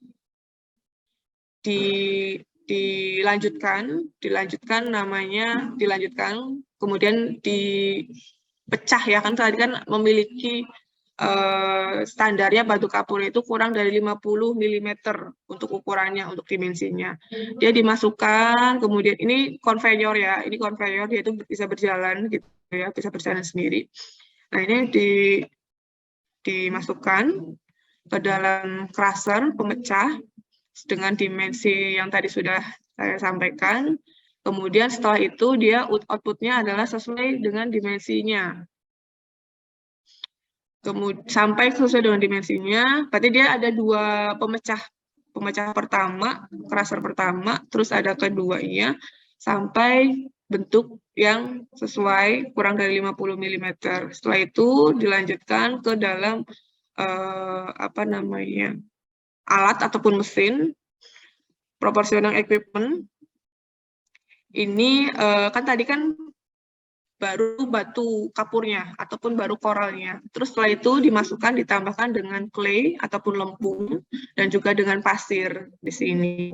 dilanjutkan, kemudian dipecah ya, kan tadi kan memiliki standarnya batu kapur itu kurang dari 50 mm untuk ukurannya, untuk dimensinya. Dia dimasukkan, kemudian ini konveyor ya, dia itu bisa berjalan gitu ya, bisa berjalan sendiri. Nah, ini dimasukkan ke dalam crusher pemecah dengan dimensi yang tadi sudah saya sampaikan. Kemudian setelah itu dia outputnya adalah sesuai dengan dimensinya. Kemudian sampai sesuai dengan dimensinya, berarti dia ada dua pemecah pertama, crusher pertama, terus ada keduanya sampai bentuk yang sesuai kurang dari 50 mm. Setelah itu dilanjutkan ke dalam alat ataupun mesin proporsional equipment. Ini kan tadi kan baru batu kapurnya ataupun baru koralnya. Terus setelah itu ditambahkan dengan clay ataupun lempung dan juga dengan pasir di sini.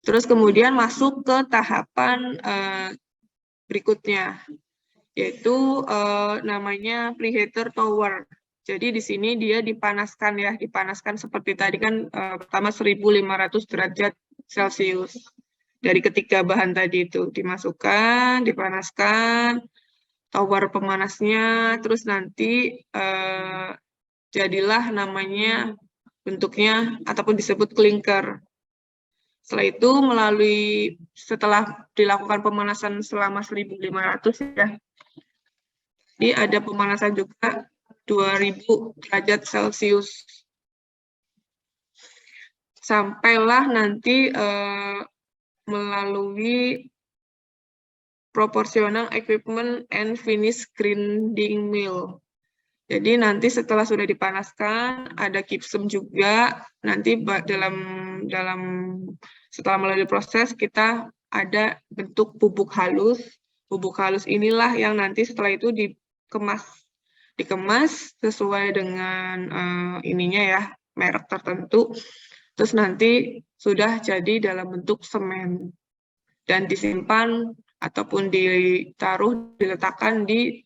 Terus kemudian masuk ke tahapan berikutnya, yaitu namanya preheater tower. Jadi di sini dia dipanaskan ya, seperti tadi kan pertama 1500 derajat Celcius. Dari ketiga bahan tadi itu dimasukkan, dipanaskan, tower pemanasnya, terus nanti jadilah namanya bentuknya ataupun disebut clinker. Setelah itu setelah dilakukan pemanasan selama 1500 ya, ini ada pemanasan juga 2000 derajat Celcius. Sampailah nanti melalui proportional equipment and finish grinding mill. Jadi nanti setelah sudah dipanaskan ada gypsum juga. Nanti setelah melalui proses kita ada bentuk bubuk halus. Bubuk halus inilah yang nanti setelah itu dikemas sesuai dengan ininya ya, merek tertentu. Terus nanti sudah jadi dalam bentuk semen dan disimpan ataupun diletakkan di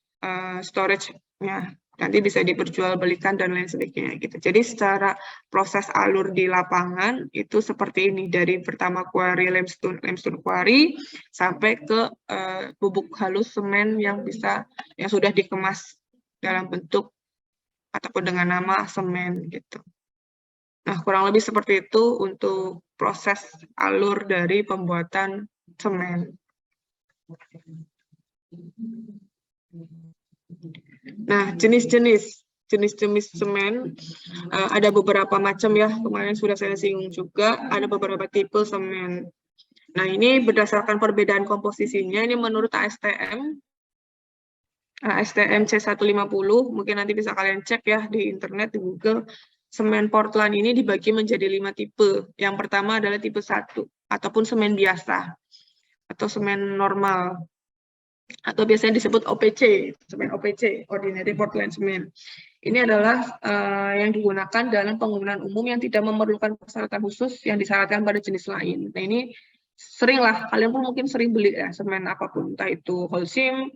storage-nya. Nanti bisa diperjualbelikan dan lain sebagainya gitu. Jadi secara proses alur di lapangan itu seperti ini, dari pertama quarry limestone quarry sampai ke bubuk halus semen yang sudah dikemas dalam bentuk ataupun dengan nama semen gitu. Nah, kurang lebih seperti itu untuk proses alur dari pembuatan semen. Nah, jenis-jenis semen ada beberapa macam ya, kemarin sudah saya singgung juga, ada beberapa tipe semen. Nah, ini berdasarkan perbedaan komposisinya, ini menurut ASTM C150, mungkin nanti bisa kalian cek ya di internet, di Google. Semen Portland ini dibagi menjadi 5 tipe. Yang pertama adalah tipe 1, ataupun semen biasa, atau semen normal, atau biasanya disebut OPC, semen OPC, Ordinary Portland Cement. Ini adalah yang digunakan dalam penggunaan umum yang tidak memerlukan persyaratan khusus yang disyaratkan pada jenis lain. Nah, ini seringlah, kalian pun mungkin sering beli ya, semen apapun, entah itu Holcim,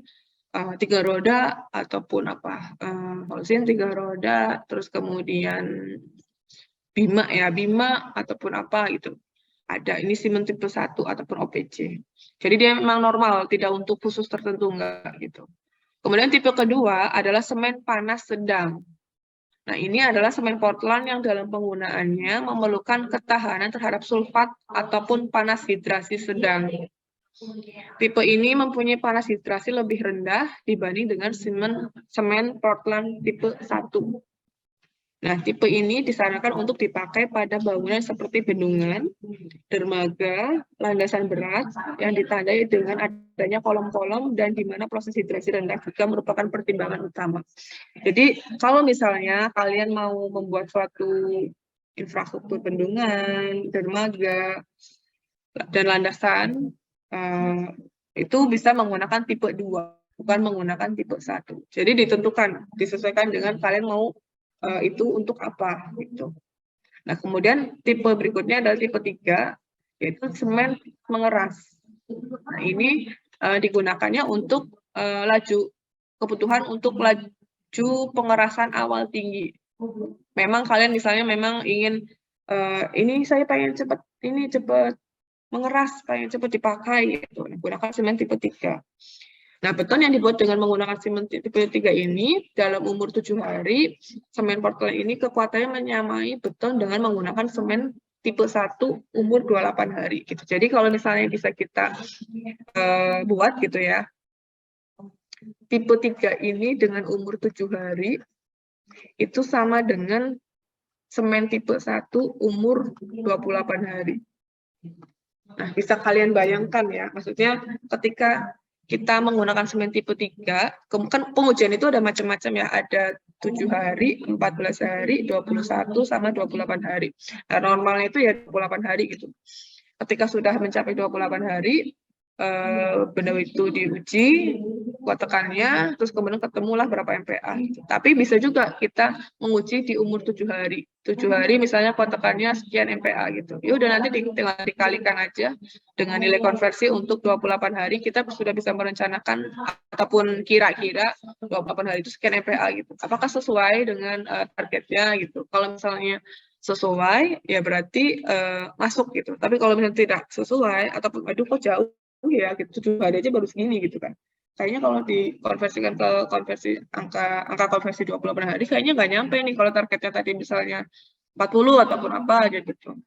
3 roda, ataupun Holcim 3 roda, terus kemudian Bima, ataupun apa gitu. Ada, ini semen tipe 1 ataupun OPC. Jadi dia memang normal, tidak untuk khusus tertentu, enggak gitu. Kemudian tipe kedua adalah semen panas sedang. Nah, ini adalah semen Portland yang dalam penggunaannya memerlukan ketahanan terhadap sulfat ataupun panas hidrasi sedang. Tipe ini mempunyai panas hidrasi lebih rendah dibanding dengan semen Portland tipe 1. Nah, tipe ini disarankan untuk dipakai pada bangunan seperti bendungan, dermaga, landasan berat yang ditandai dengan adanya kolom-kolom dan di mana proses hidrasi rendah juga merupakan pertimbangan utama. Jadi, kalau misalnya kalian mau membuat suatu infrastruktur bendungan, dermaga, dan landasan, itu bisa menggunakan tipe 2, bukan menggunakan tipe 1. Jadi disesuaikan dengan kalian mau itu untuk apa gitu. Nah, kemudian tipe berikutnya adalah tipe 3, yaitu semen mengeras. Nah, ini digunakannya untuk kebutuhan untuk laju pengerasan awal tinggi. Memang kalian misalnya memang ingin ini saya pengen cepat mengeras, pengen cepat dipakai gitu. Gunakan semen tipe 3. Nah, beton yang dibuat dengan menggunakan semen tipe 3 ini dalam umur 7 hari, semen Portland ini kekuatannya menyamai beton dengan menggunakan semen tipe 1 umur 28 hari gitu. Jadi kalau misalnya bisa kita buat gitu ya, tipe 3 ini dengan umur 7 hari itu sama dengan semen tipe 1 umur 28 hari. Nah, bisa kalian bayangkan ya, maksudnya ketika kita menggunakan semen tipe 3, kan pengujian itu ada macam-macam ya, ada 7 hari, 14 hari, 21, sama 28 hari. Nah, normalnya itu ya 28 hari gitu. Ketika sudah mencapai 28 hari, benda itu diuji, kuat tekannya, terus kemudian ketemulah berapa MPa. Tapi bisa juga kita menguji di umur 7 hari. 7 hari misalnya kuat tekannya sekian MPa gitu. Ya udah nanti tinggal dikalikan aja dengan nilai konversi untuk 28 hari, kita sudah bisa merencanakan ataupun kira-kira 28 hari itu sekian MPa gitu. Apakah sesuai dengan targetnya gitu. Kalau misalnya sesuai, ya berarti masuk gitu. Tapi kalau misalnya tidak sesuai, ataupun aduh kok jauh ya gitu, 7 hari aja baru segini gitu kan. Kayaknya kalau dikonversikan ke konversi angka konversi 28 hari kayaknya nggak nyampe nih kalau targetnya tadi misalnya 40 ataupun apa aja gitu.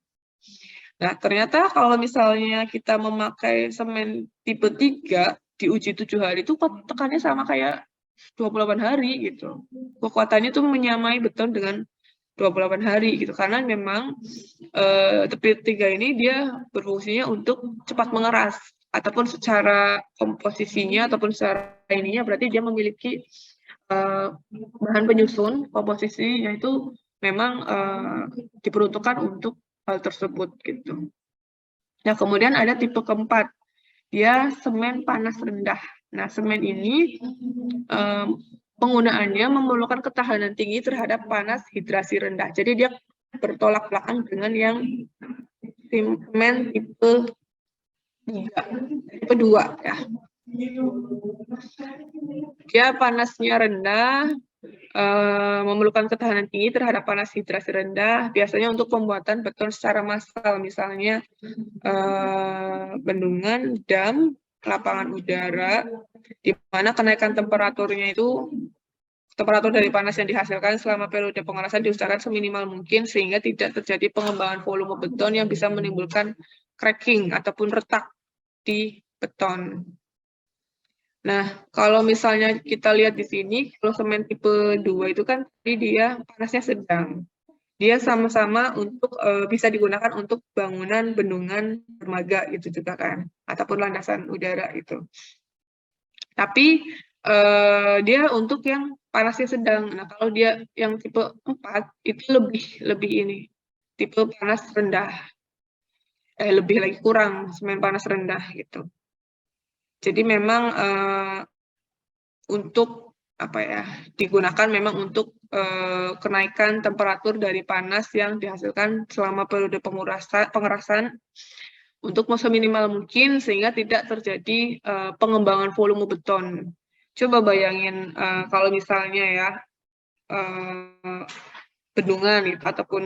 Nah, ternyata kalau misalnya kita memakai semen tipe 3 diuji 7 hari itu tekannya sama kayak 28 hari gitu. Kekuatannya tuh menyamai beton dengan 28 hari gitu, karena memang tipe 3 ini dia berfungsinya untuk cepat mengeras, ataupun secara komposisinya ataupun secara ininya berarti dia memiliki bahan penyusun komposisi yaitu memang diperuntukkan untuk hal tersebut gitu. Nah, kemudian ada tipe keempat, dia semen panas rendah. Nah, semen ini penggunaannya memerlukan ketahanan tinggi terhadap panas hidrasi rendah. Jadi dia bertolak belakang dengan yang semen tipe 2 ya. Dia panasnya rendah, memerlukan ketahanan tinggi terhadap panas hidrasi rendah, biasanya untuk pembuatan beton secara massal, misalnya bendungan, dam, lapangan udara, di mana kenaikan temperatur dari panas yang dihasilkan selama periode pengerasan diusahakan seminimal mungkin sehingga tidak terjadi pengembangan volume beton yang bisa menimbulkan cracking ataupun retak di beton. Nah, kalau misalnya kita lihat di sini, kalau semen tipe 2 itu kan dia panasnya sedang. Dia sama-sama untuk bisa digunakan untuk bangunan bendungan dermaga gitu juga kan, ataupun landasan udara itu. Tapi dia untuk yang panasnya sedang. Nah, kalau dia yang tipe 4 itu lebih ini, tipe panas rendah. Lebih lagi kurang semen panas rendah gitu. Jadi memang untuk apa ya, digunakan memang untuk kenaikan temperatur dari panas yang dihasilkan selama periode pengerasan untuk seminimal mungkin sehingga tidak terjadi pengembangan volume beton. Coba bayangin kalau misalnya ya bendungan gitu, ataupun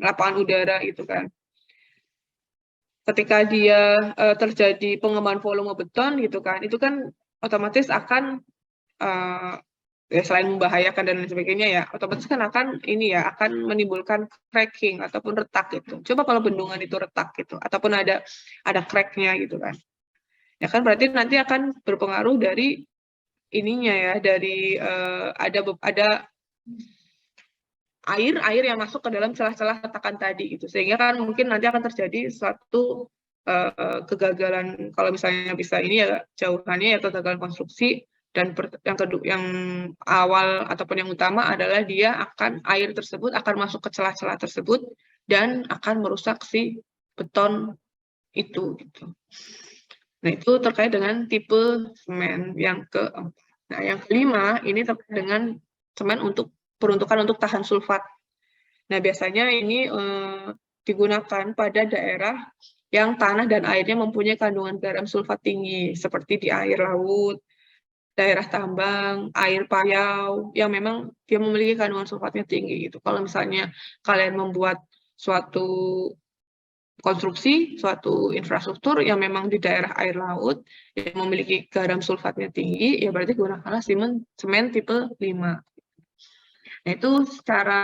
lapangan udara gitu kan. Ketika dia terjadi pengembangan volume beton gitu kan, itu kan otomatis akan ya selain membahayakan dan lain sebagainya ya, otomatis kan akan menimbulkan cracking ataupun retak gitu. Coba kalau bendungan itu retak gitu, ataupun ada crack-nya gitu kan. Ya kan berarti nanti akan berpengaruh dari ininya ya, dari ada air yang masuk ke dalam celah-celah retakan tadi gitu, sehingga kan mungkin nanti akan terjadi suatu kegagalan, kalau misalnya bisa ini ya jauhannya ya kegagalan konstruksi, dan yang awal ataupun yang utama adalah air tersebut akan masuk ke celah-celah tersebut dan akan merusak si beton itu gitu. Nah, itu terkait dengan tipe semen yang keempat. Nah, yang kelima ini terkait dengan semen peruntukan untuk tahan sulfat. Nah, biasanya ini digunakan pada daerah yang tanah dan airnya mempunyai kandungan garam sulfat tinggi, seperti di air laut, daerah tambang, air payau, yang memang dia memiliki kandungan sulfatnya tinggi gitu. Kalau misalnya kalian membuat suatu konstruksi, suatu infrastruktur yang memang di daerah air laut, yang memiliki garam sulfatnya tinggi, ya berarti gunakanlah semen tipe 5. Nah, itu secara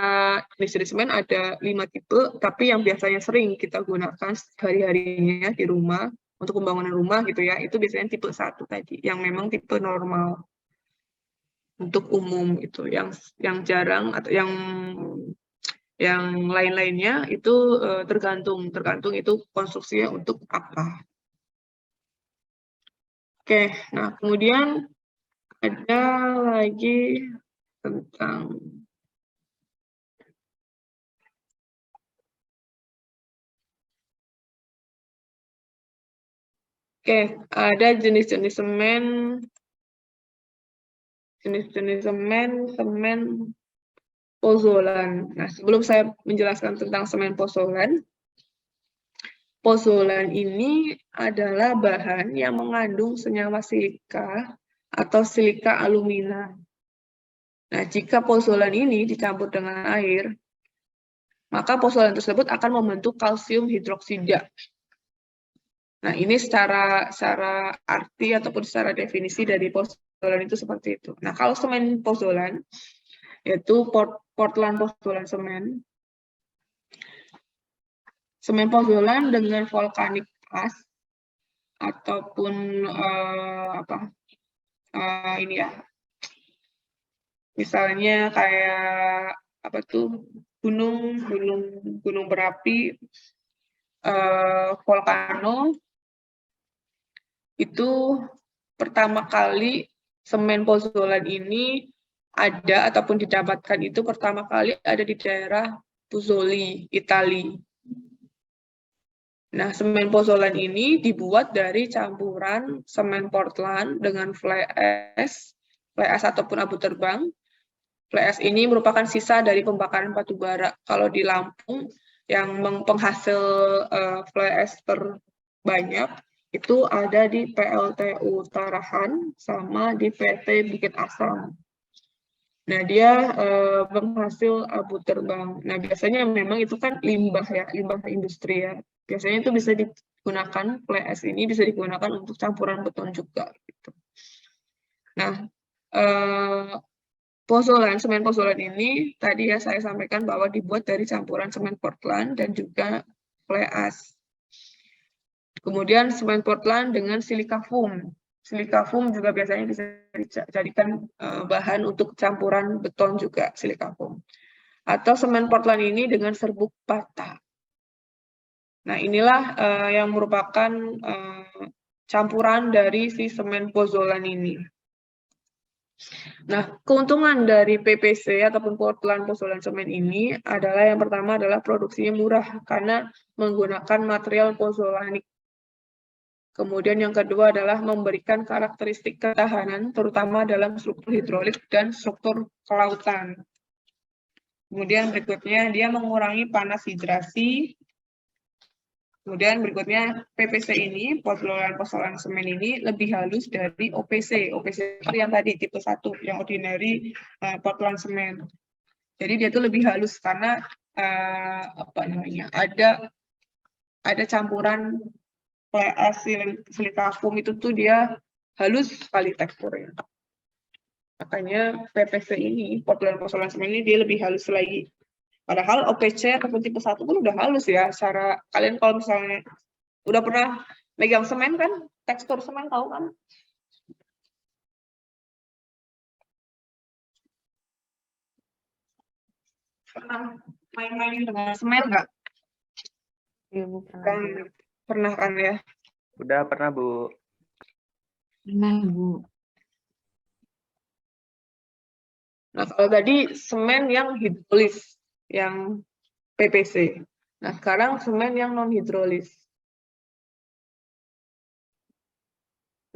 jenis semen ada 5 tipe, tapi yang biasanya sering kita gunakan sehari-harinya di rumah, untuk pembangunan rumah gitu ya, itu biasanya tipe 1 tadi, yang memang tipe normal. Untuk umum itu, yang jarang atau yang lain-lainnya itu tergantung itu konstruksinya untuk apa. Oke, nah kemudian ada lagi tentang ada jenis-jenis semen, semen pozolan. Nah, sebelum saya menjelaskan tentang semen pozolan ini adalah bahan yang mengandung senyawa silika atau silika alumina. Nah, jika pozolan ini dicampur dengan air, maka pozolan tersebut akan membentuk kalsium hidroksida. Nah, ini secara arti ataupun secara definisi dari pozolan itu seperti itu. Nah, kalau semen pozolan, yaitu Portland pozolan semen. Semen pozolan dengan volcanic ash ataupun ini ya, misalnya kayak apa tuh gunung berapi, volcano, itu pertama kali semen pozolan ini ada ataupun didapatkan itu pertama kali ada di daerah Puzzoli, Italia. Nah, semen pozolan ini dibuat dari campuran semen Portland dengan fly ash ataupun abu terbang. Fly ash ini merupakan sisa dari pembakaran batu bara. Kalau di Lampung, yang penghasil fly ash terbanyak itu ada di PLTU Tarahan sama di PT Bukit Asam. Nah, dia penghasil abu terbang. Nah, biasanya memang itu kan limbah ya, limbah industri ya. Biasanya itu bisa digunakan, fly ash ini bisa digunakan untuk campuran beton juga. Gitu. Nah, semen pozolan ini tadi ya saya sampaikan bahwa dibuat dari campuran semen Portland dan juga fly ash. Kemudian semen Portland dengan silika foam. Silika foam juga biasanya bisa dijadikan bahan untuk campuran beton juga, silika foam. Atau semen Portland ini dengan serbuk bata. Nah, inilah yang merupakan campuran dari si semen pozolan ini. Nah, keuntungan dari PPC ataupun Portland pozolan semen ini adalah yang pertama adalah produksinya murah karena menggunakan material pozolanik. Kemudian yang kedua adalah memberikan karakteristik ketahanan, terutama dalam struktur hidrolik dan struktur kelautan. Kemudian berikutnya, dia mengurangi panas hidrasi. Kemudian berikutnya, PPC ini, pozolan semen ini, lebih halus dari OPC. OPC itu yang tadi, tipe 1, yang ordinary Portland semen. Jadi dia itu lebih halus karena ada campuran fly ash silika foam itu tuh dia halus sekali teksturnya. Makanya PPC ini, Portland pozolan semen ini dia lebih halus lagi. Padahal OPC ataupun tipe 1 pun udah halus ya. Secara kalian kalau misalnya udah pernah megang semen kan, tekstur semen tahu kan? Pernah main-main dengan semen nggak? Iya, Bu, pernah. Pernah kan ya? Udah pernah, Bu. Pernah, Bu. Nah, kalau tadi semen yang hidrolis, yang PPC. Nah, sekarang semen yang non-hidrolis.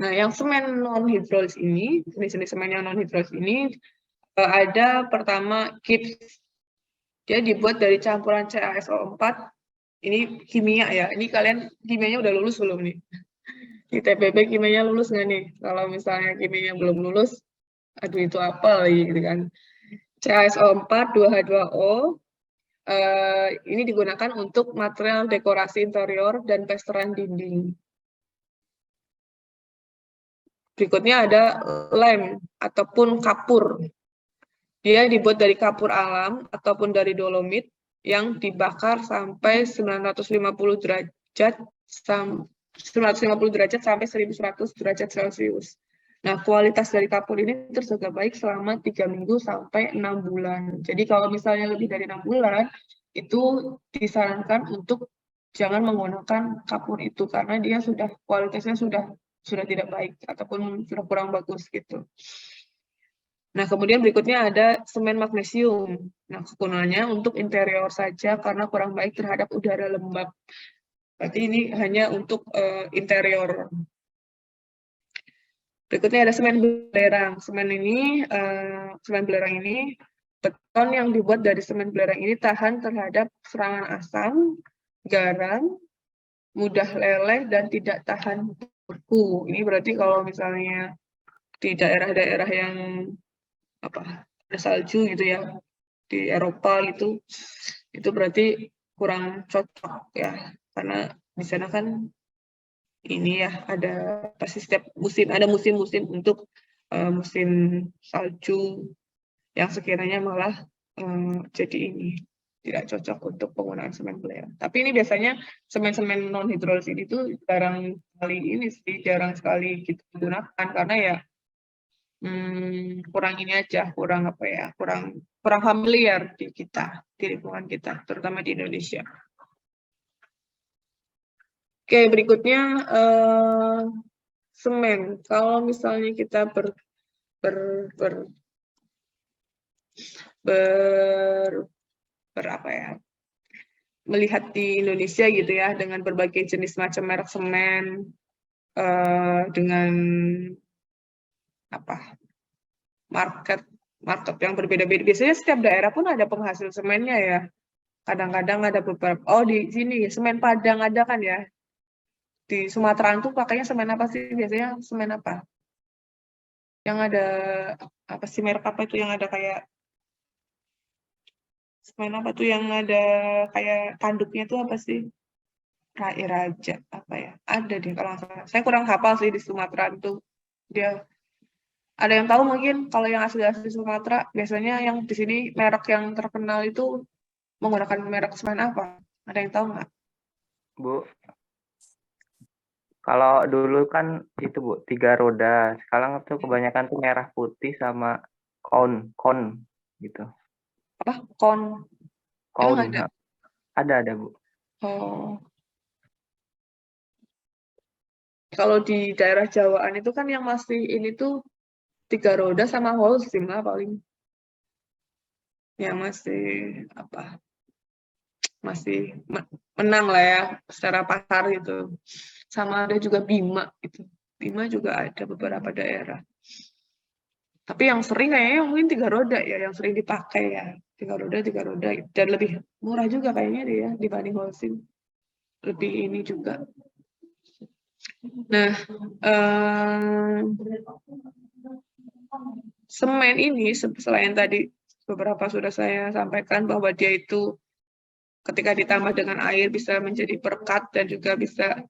Nah, yang semen non-hidrolis ini, jenis-jenis semen yang non-hidrolis ini, ada pertama KIPS. Dia dibuat dari campuran CaSO4 ini kimia ya. Ini kalian kimianya udah lulus belum nih? Di TPB kimianya lulus nggak nih? Kalau misalnya kimianya belum lulus, aduh itu apa lagi gitu kan. CaSO4 2H2O ini digunakan untuk material dekorasi interior dan plesteran dinding. Berikutnya ada lem ataupun kapur. Dia dibuat dari kapur alam ataupun dari dolomit yang dibakar sampai 950 derajat 950 derajat sampai 1100 derajat Celcius. Nah, kualitas dari kapur ini terjaga baik selama 3 minggu sampai 6 bulan. Jadi kalau misalnya lebih dari 6 bulan, itu disarankan untuk jangan menggunakan kapur itu karena dia sudah kualitasnya sudah tidak baik ataupun sudah kurang bagus gitu. Nah, kemudian berikutnya ada semen magnesium. Nah, kegunaannya untuk interior saja karena kurang baik terhadap udara lembab. Berarti ini hanya untuk interior. Berikutnya ada semen belerang. Semen belerang ini, beton yang dibuat dari semen belerang ini tahan terhadap serangan asam, garam, mudah leleh, dan tidak tahan beku. Ini berarti kalau misalnya di daerah-daerah yang ada salju gitu ya, di Eropa gitu, itu berarti kurang cocok ya, karena di sana kan ini ya ada pasti setiap musim ada musim-musim untuk musim salju yang sekiranya malah jadi ini tidak cocok untuk penggunaan semen belerang. Tapi ini biasanya semen-semen non hidrolis ini tuh jarang sekali kita gunakan karena ya kurang ini aja, kurang familiar di lingkungan kita, terutama di Indonesia. Oke, berikutnya semen. Kalau misalnya kita melihat di Indonesia gitu ya, dengan berbagai jenis macam merek semen, dengan market yang berbeda-beda. Biasanya setiap daerah pun ada penghasil semennya ya. Kadang-kadang ada beberapa. Oh, di sini semen Padang ada kan ya? Di Sumatera itu pakainya semen apa sih? Biasanya semen apa? Yang ada apa sih, merek apa itu yang ada kayak semen apa tuh yang ada kayak tanduknya tuh apa sih? Raja apa ya? Ada deh kalau nggak salah. Saya kurang hafal sih di Sumatera itu. Dia ada yang tahu mungkin kalau yang asli Sumatera biasanya yang di sini merek yang terkenal itu menggunakan merek semen apa? Ada yang tahu nggak? Bu, kalau dulu kan itu Bu 3 roda. Sekarang tuh kebanyakan tuh merah putih sama kon gitu. Apa? Kon. Kon. Emang ada? Ada Bu. Oh. Kalau di daerah Jawaan itu kan yang masih ini tuh 3 roda sama Holcim lah paling. Yang masih menang lah ya secara pasar gitu. Sama ada juga Bima gitu. Bima juga ada beberapa daerah. Tapi yang sering kayaknya mungkin 3 roda ya, yang sering dipakai ya. 3 roda, dan lebih murah juga kayaknya dia ya, dibanding Holcim. Lebih ini juga. Nah, semen ini selain tadi beberapa sudah saya sampaikan bahwa dia itu ketika ditambah dengan air bisa menjadi perekat dan juga bisa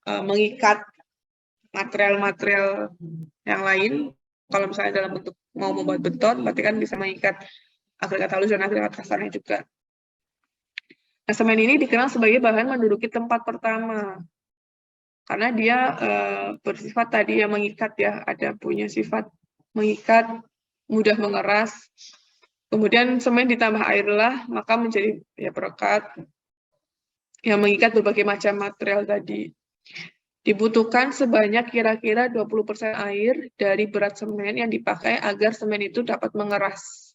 mengikat material-material yang lain. Kalau misalnya dalam bentuk mau membuat beton, berarti kan bisa mengikat agregat halus dan agregat kasarnya juga. Nah, semen ini dikenal sebagai bahan menduduki tempat pertama karena dia bersifat tadi yang mengikat ya, ada punya sifat mengikat, mudah mengeras. Kemudian semen ditambah air lah, maka menjadi ya perekat yang mengikat berbagai macam material tadi. Dibutuhkan sebanyak kira-kira 20% air dari berat semen yang dipakai agar semen itu dapat mengeras.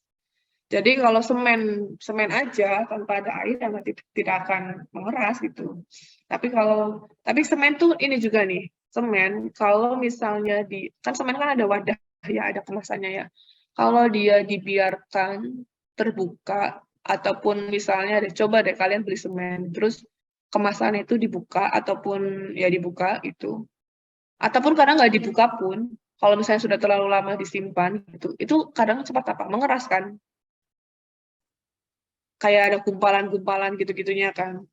Jadi kalau semen aja tanpa ada air yang tidak akan mengeras gitu. Tapi semen tuh ini juga nih, semen kalau misalnya kan semen kan ada wadah ya, ada kemasannya ya. Kalau dia dibiarkan terbuka ataupun misalnya coba deh kalian beli semen terus kemasan itu dibuka ataupun ya dibuka itu, ataupun kadang nggak dibuka pun, kalau misalnya sudah terlalu lama disimpan gitu, itu kadang cepat mengeras kan, kayak ada gumpalan-gumpalan gitu-gitunya kan.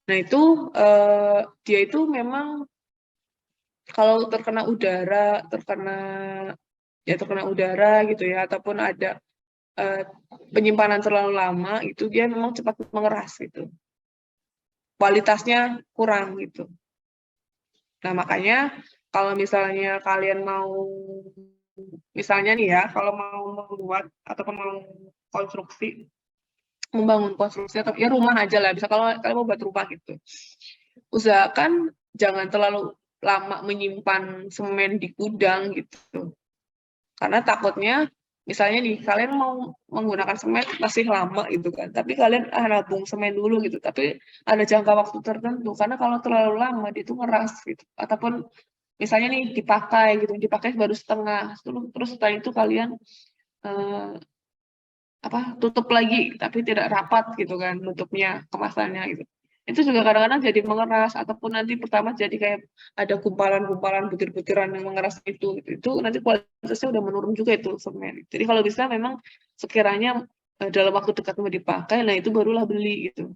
Nah itu dia itu memang kalau terkena udara, terkena udara gitu ya, ataupun ada penyimpanan terlalu lama, itu dia memang cepat mengeras gitu. Kualitasnya kurang gitu. Nah makanya kalau misalnya kalian mau, misalnya nih ya, kalau mau membuat ataupun mau membangun konstruksi atau ya rumah aja lah, bisa kalau kalian mau buat rumah gitu, usahakan jangan terlalu lama menyimpan semen di gudang gitu, karena takutnya misalnya nih kalian mau menggunakan semen masih lama gitu kan, tapi kalian nabung semen dulu gitu, tapi ada jangka waktu tertentu, karena kalau terlalu lama itu ngeras gitu, ataupun misalnya nih dipakai baru setengah, terus setelah itu kalian tutup lagi tapi tidak rapat gitu kan nutupnya, kemasannya gitu. Itu juga kadang-kadang jadi mengeras, ataupun nanti pertama jadi kayak ada gumpalan-gumpalan butir-butiran yang mengeras itu nanti kualitasnya udah menurun juga itu semen. Jadi kalau bisa memang sekiranya dalam waktu dekat mau dipakai, nah itu barulah beli gitu.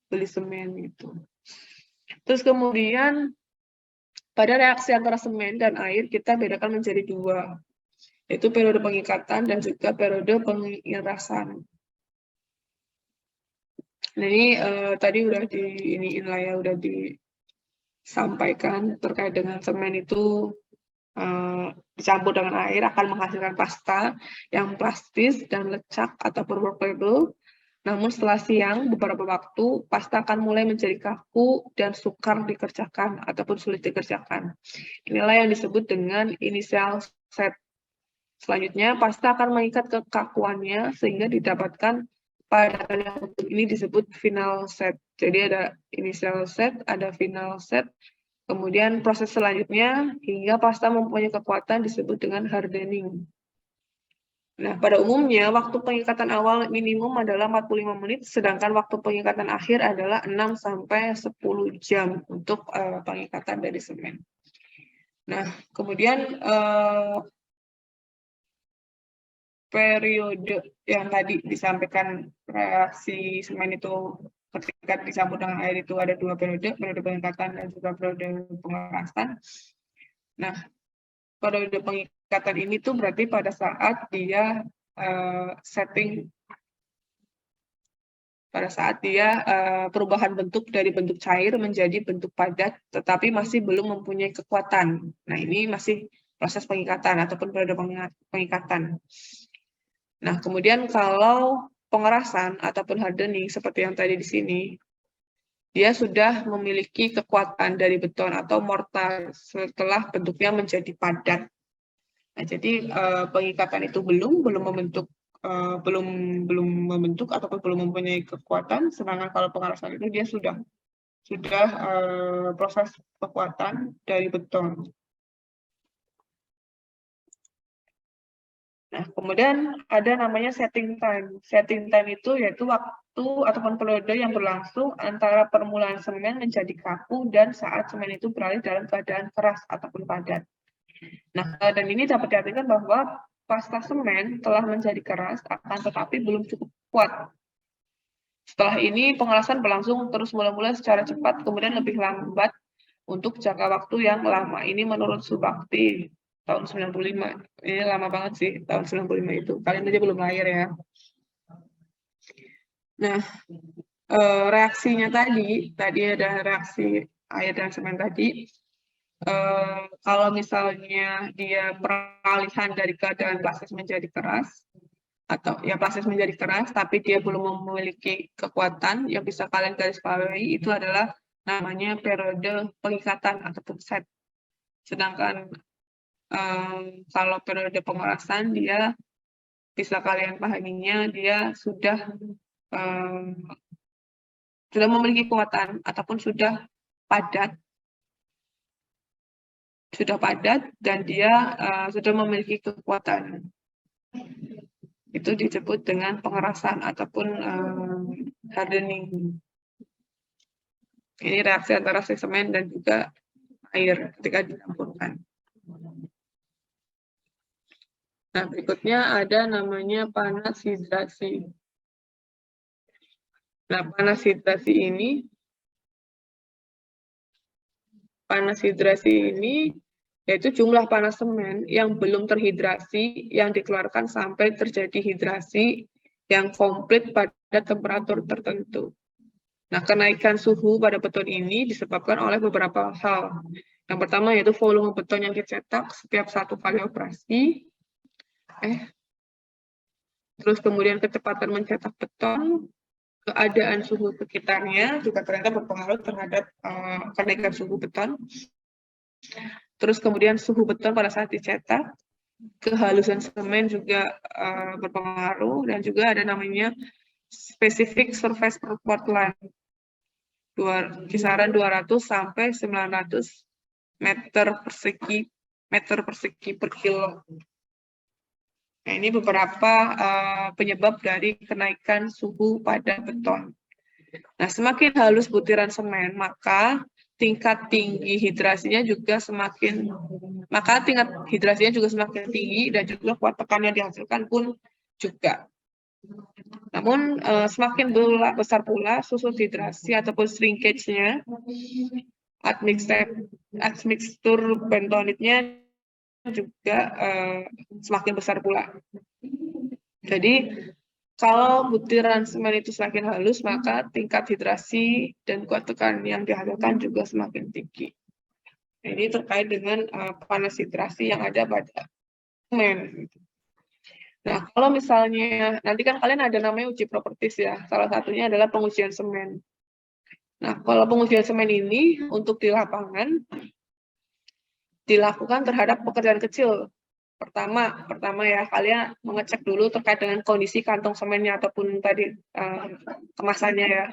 Beli semen gitu. Terus kemudian pada reaksi antara semen dan air kita bedakan menjadi dua, yaitu periode pengikatan dan juga periode pengirasan. Nah ini tadi udah udah disampaikan terkait dengan semen itu dicampur dengan air akan menghasilkan pasta yang plastis dan lecak ataupun workable. Namun setelah siang beberapa waktu pasta akan mulai menjadi kaku dan sukar dikerjakan ataupun sulit dikerjakan. Inilah yang disebut dengan initial set. Selanjutnya, pasta akan mengikat kekakuannya sehingga didapatkan padatan yang utuh. Ini disebut final set. Jadi ada initial set, ada final set. Kemudian proses selanjutnya hingga pasta mempunyai kekuatan disebut dengan hardening. Nah, pada umumnya waktu pengikatan awal minimum adalah 45 menit, sedangkan waktu pengikatan akhir adalah 6-10 jam untuk pengikatan dari semen. Nah, kemudian periode yang tadi disampaikan reaksi semen itu ketika dicampur dengan air itu ada dua periode pengikatan dan juga periode pengerasan. Nah, periode pengikatan ini tuh berarti pada saat dia perubahan bentuk dari bentuk cair menjadi bentuk padat, tetapi masih belum mempunyai kekuatan. Nah, ini masih proses pengikatan ataupun periode pengikatan. Nah, kemudian kalau pengerasan ataupun hardening seperti yang tadi di sini, dia sudah memiliki kekuatan dari beton atau mortar setelah bentuknya menjadi padat. Nah, jadi pengikatan itu belum membentuk ataupun belum mempunyai kekuatan, sedangkan kalau pengerasan itu dia sudah proses kekuatan dari beton. Nah, kemudian ada namanya setting time. Setting time itu yaitu waktu ataupun periode yang berlangsung antara permulaan semen menjadi kaku dan saat semen itu beralih dalam keadaan keras ataupun padat. Nah, dan ini dapat diartikan bahwa pasta semen telah menjadi keras, akan tetapi belum cukup kuat. Setelah ini pengerasan berlangsung terus mula-mula secara cepat, kemudian lebih lambat untuk jangka waktu yang lama. Ini menurut Subakti tahun 95. Ini lama banget sih, tahun 95 itu. Kalian aja belum lahir ya. Nah, reaksinya tadi ada reaksi air dan semen tadi. Kalau misalnya dia peralihan dari keadaan plastis menjadi keras, atau ya plastis menjadi keras, tapi dia belum memiliki kekuatan, yang bisa kalian garis bawahi itu adalah namanya periode pengikatan ataupun set. Sedangkan kalau periode pengerasan dia bisa kalian pahaminya dia sudah memiliki kekuatan ataupun sudah padat dan dia sudah memiliki kekuatan. Itu disebut dengan pengerasan ataupun hardening. Ini reaksi antara si semen dan juga air ketika dicampurkan. Nah, berikutnya ada namanya panas hidrasi. Nah, panas hidrasi ini yaitu jumlah panas semen yang belum terhidrasi yang dikeluarkan sampai terjadi hidrasi yang komplit pada temperatur tertentu. Nah, kenaikan suhu pada beton ini disebabkan oleh beberapa hal. Yang pertama yaitu volume beton yang dicetak setiap 1 kali operasi. Terus kemudian kecepatan mencetak beton, keadaan suhu sekitarnya juga ternyata berpengaruh terhadap kenaikan suhu beton. Terus kemudian suhu beton pada saat dicetak, kehalusan semen juga berpengaruh, dan juga ada namanya specific surface per Portland, kisaran 200 sampai 900 meter persegi per kilo. Nah, ini beberapa penyebab dari kenaikan suhu pada beton. Nah, semakin halus butiran semen, maka tingkat hidrasinya juga semakin tinggi, dan juga kuat tekan yang dihasilkan pun juga. Namun semakin besar pula susu hidrasi ataupun shrinkage-nya, admixtur bentonitnya juga semakin besar pula. Jadi kalau butiran semen itu semakin halus, maka tingkat hidrasi dan kuat tekan yang dihasilkan juga semakin tinggi. Ini terkait dengan panas hidrasi yang ada pada semen. Nah, kalau misalnya, nanti kan kalian ada namanya uji properties ya, salah satunya adalah pengujian semen. Nah, kalau pengujian semen ini untuk di lapangan, dilakukan terhadap pekerjaan kecil. Pertama ya, kalian mengecek dulu terkait dengan kondisi kantong semennya ataupun tadi kemasannya ya.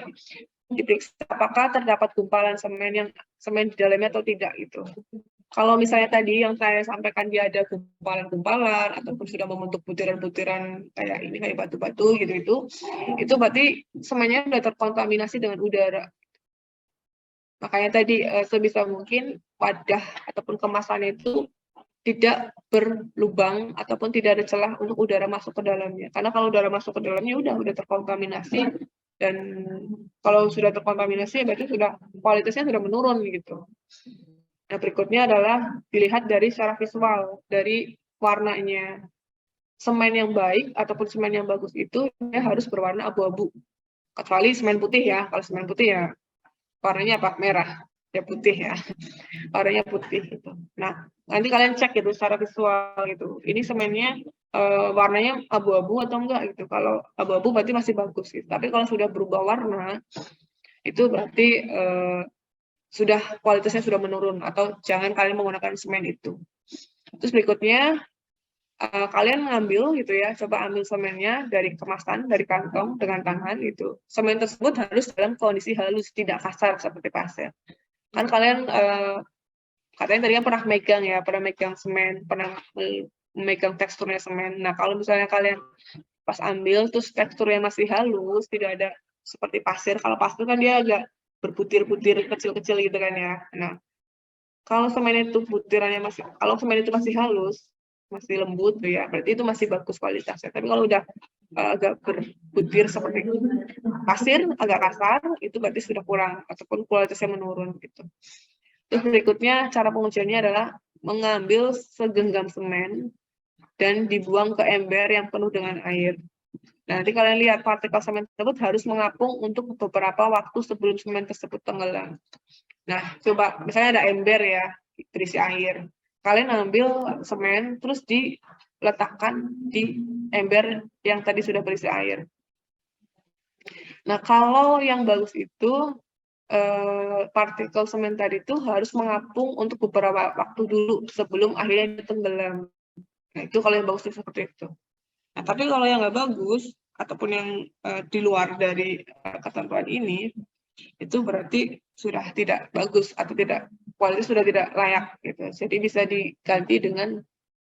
Diperiksa apakah terdapat gumpalan semen di dalamnya atau tidak gitu. Kalau misalnya tadi yang saya sampaikan dia ada gumpalan-gumpalan ataupun sudah membentuk butiran-butiran kayak ini, kayak batu-batu gitu, itu berarti semennya sudah terkontaminasi dengan udara. Makanya tadi sebisa mungkin wadah ataupun kemasannya itu tidak berlubang ataupun tidak ada celah untuk udara masuk ke dalamnya. Karena kalau udara masuk ke dalamnya udah terkontaminasi, dan kalau sudah terkontaminasi berarti kualitasnya sudah menurun gitu. Nah, berikutnya adalah dilihat dari secara visual, dari warnanya. Semen yang baik ataupun semen yang bagus itu dia harus berwarna abu-abu. Kecuali semen putih ya. Kalau semen putih ya warnanya apa? Merah. Ya putih ya. Warnanya putih gitu. Nah, nanti kalian cek gitu secara visual gitu. Ini semennya warnanya abu-abu atau enggak gitu. Kalau abu-abu berarti masih bagus gitu. Tapi kalau sudah berubah warna, itu berarti kualitasnya sudah menurun, atau jangan kalian menggunakan semen itu. Terus berikutnya kalian ngambil gitu ya, coba ambil semennya dari kemasan, dari kantong dengan tangan gitu. Semen tersebut harus dalam kondisi halus, tidak kasar seperti pasir. Kan kalian katanya tadi pernah megang semen, pernah memegang teksturnya semen. Nah, kalau misalnya kalian pas ambil terus teksturnya masih halus, tidak ada seperti pasir. Kalau pasir kan dia agak berbutir-butir kecil-kecil gitu kan ya. Nah, kalau semen itu kalau semen itu masih halus, masih lembut tuh ya, berarti itu masih bagus kualitasnya. Tapi kalau udah agak berbutir seperti pasir, agak kasar, itu berarti sudah kurang ataupun kualitasnya menurun gitu. Terus berikutnya cara pengujiannya adalah mengambil segenggam semen dan dibuang ke ember yang penuh dengan air. Nah, nanti kalian lihat partikel semen tersebut harus mengapung untuk beberapa waktu sebelum semen tersebut tenggelam. Nah, coba misalnya ada ember ya, berisi air. Kalian ambil semen terus diletakkan di ember yang tadi sudah berisi air. Nah, kalau yang bagus itu partikel semen tadi itu harus mengapung untuk beberapa waktu dulu sebelum akhirnya tenggelam. Nah, itu kalau yang bagus itu seperti itu. Nah, tapi kalau yang nggak bagus ataupun yang di luar dari ketentuan ini, itu berarti sudah tidak bagus atau kualitas sudah tidak layak gitu. Jadi bisa diganti dengan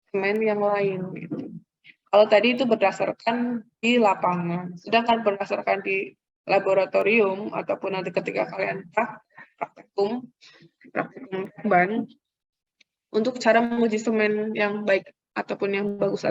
semen yang lain gitu. Kalau tadi itu berdasarkan di lapangan, sedangkan berdasarkan di laboratorium ataupun nanti ketika kalian praktikum ban untuk cara menguji semen yang baik ataupun yang bagus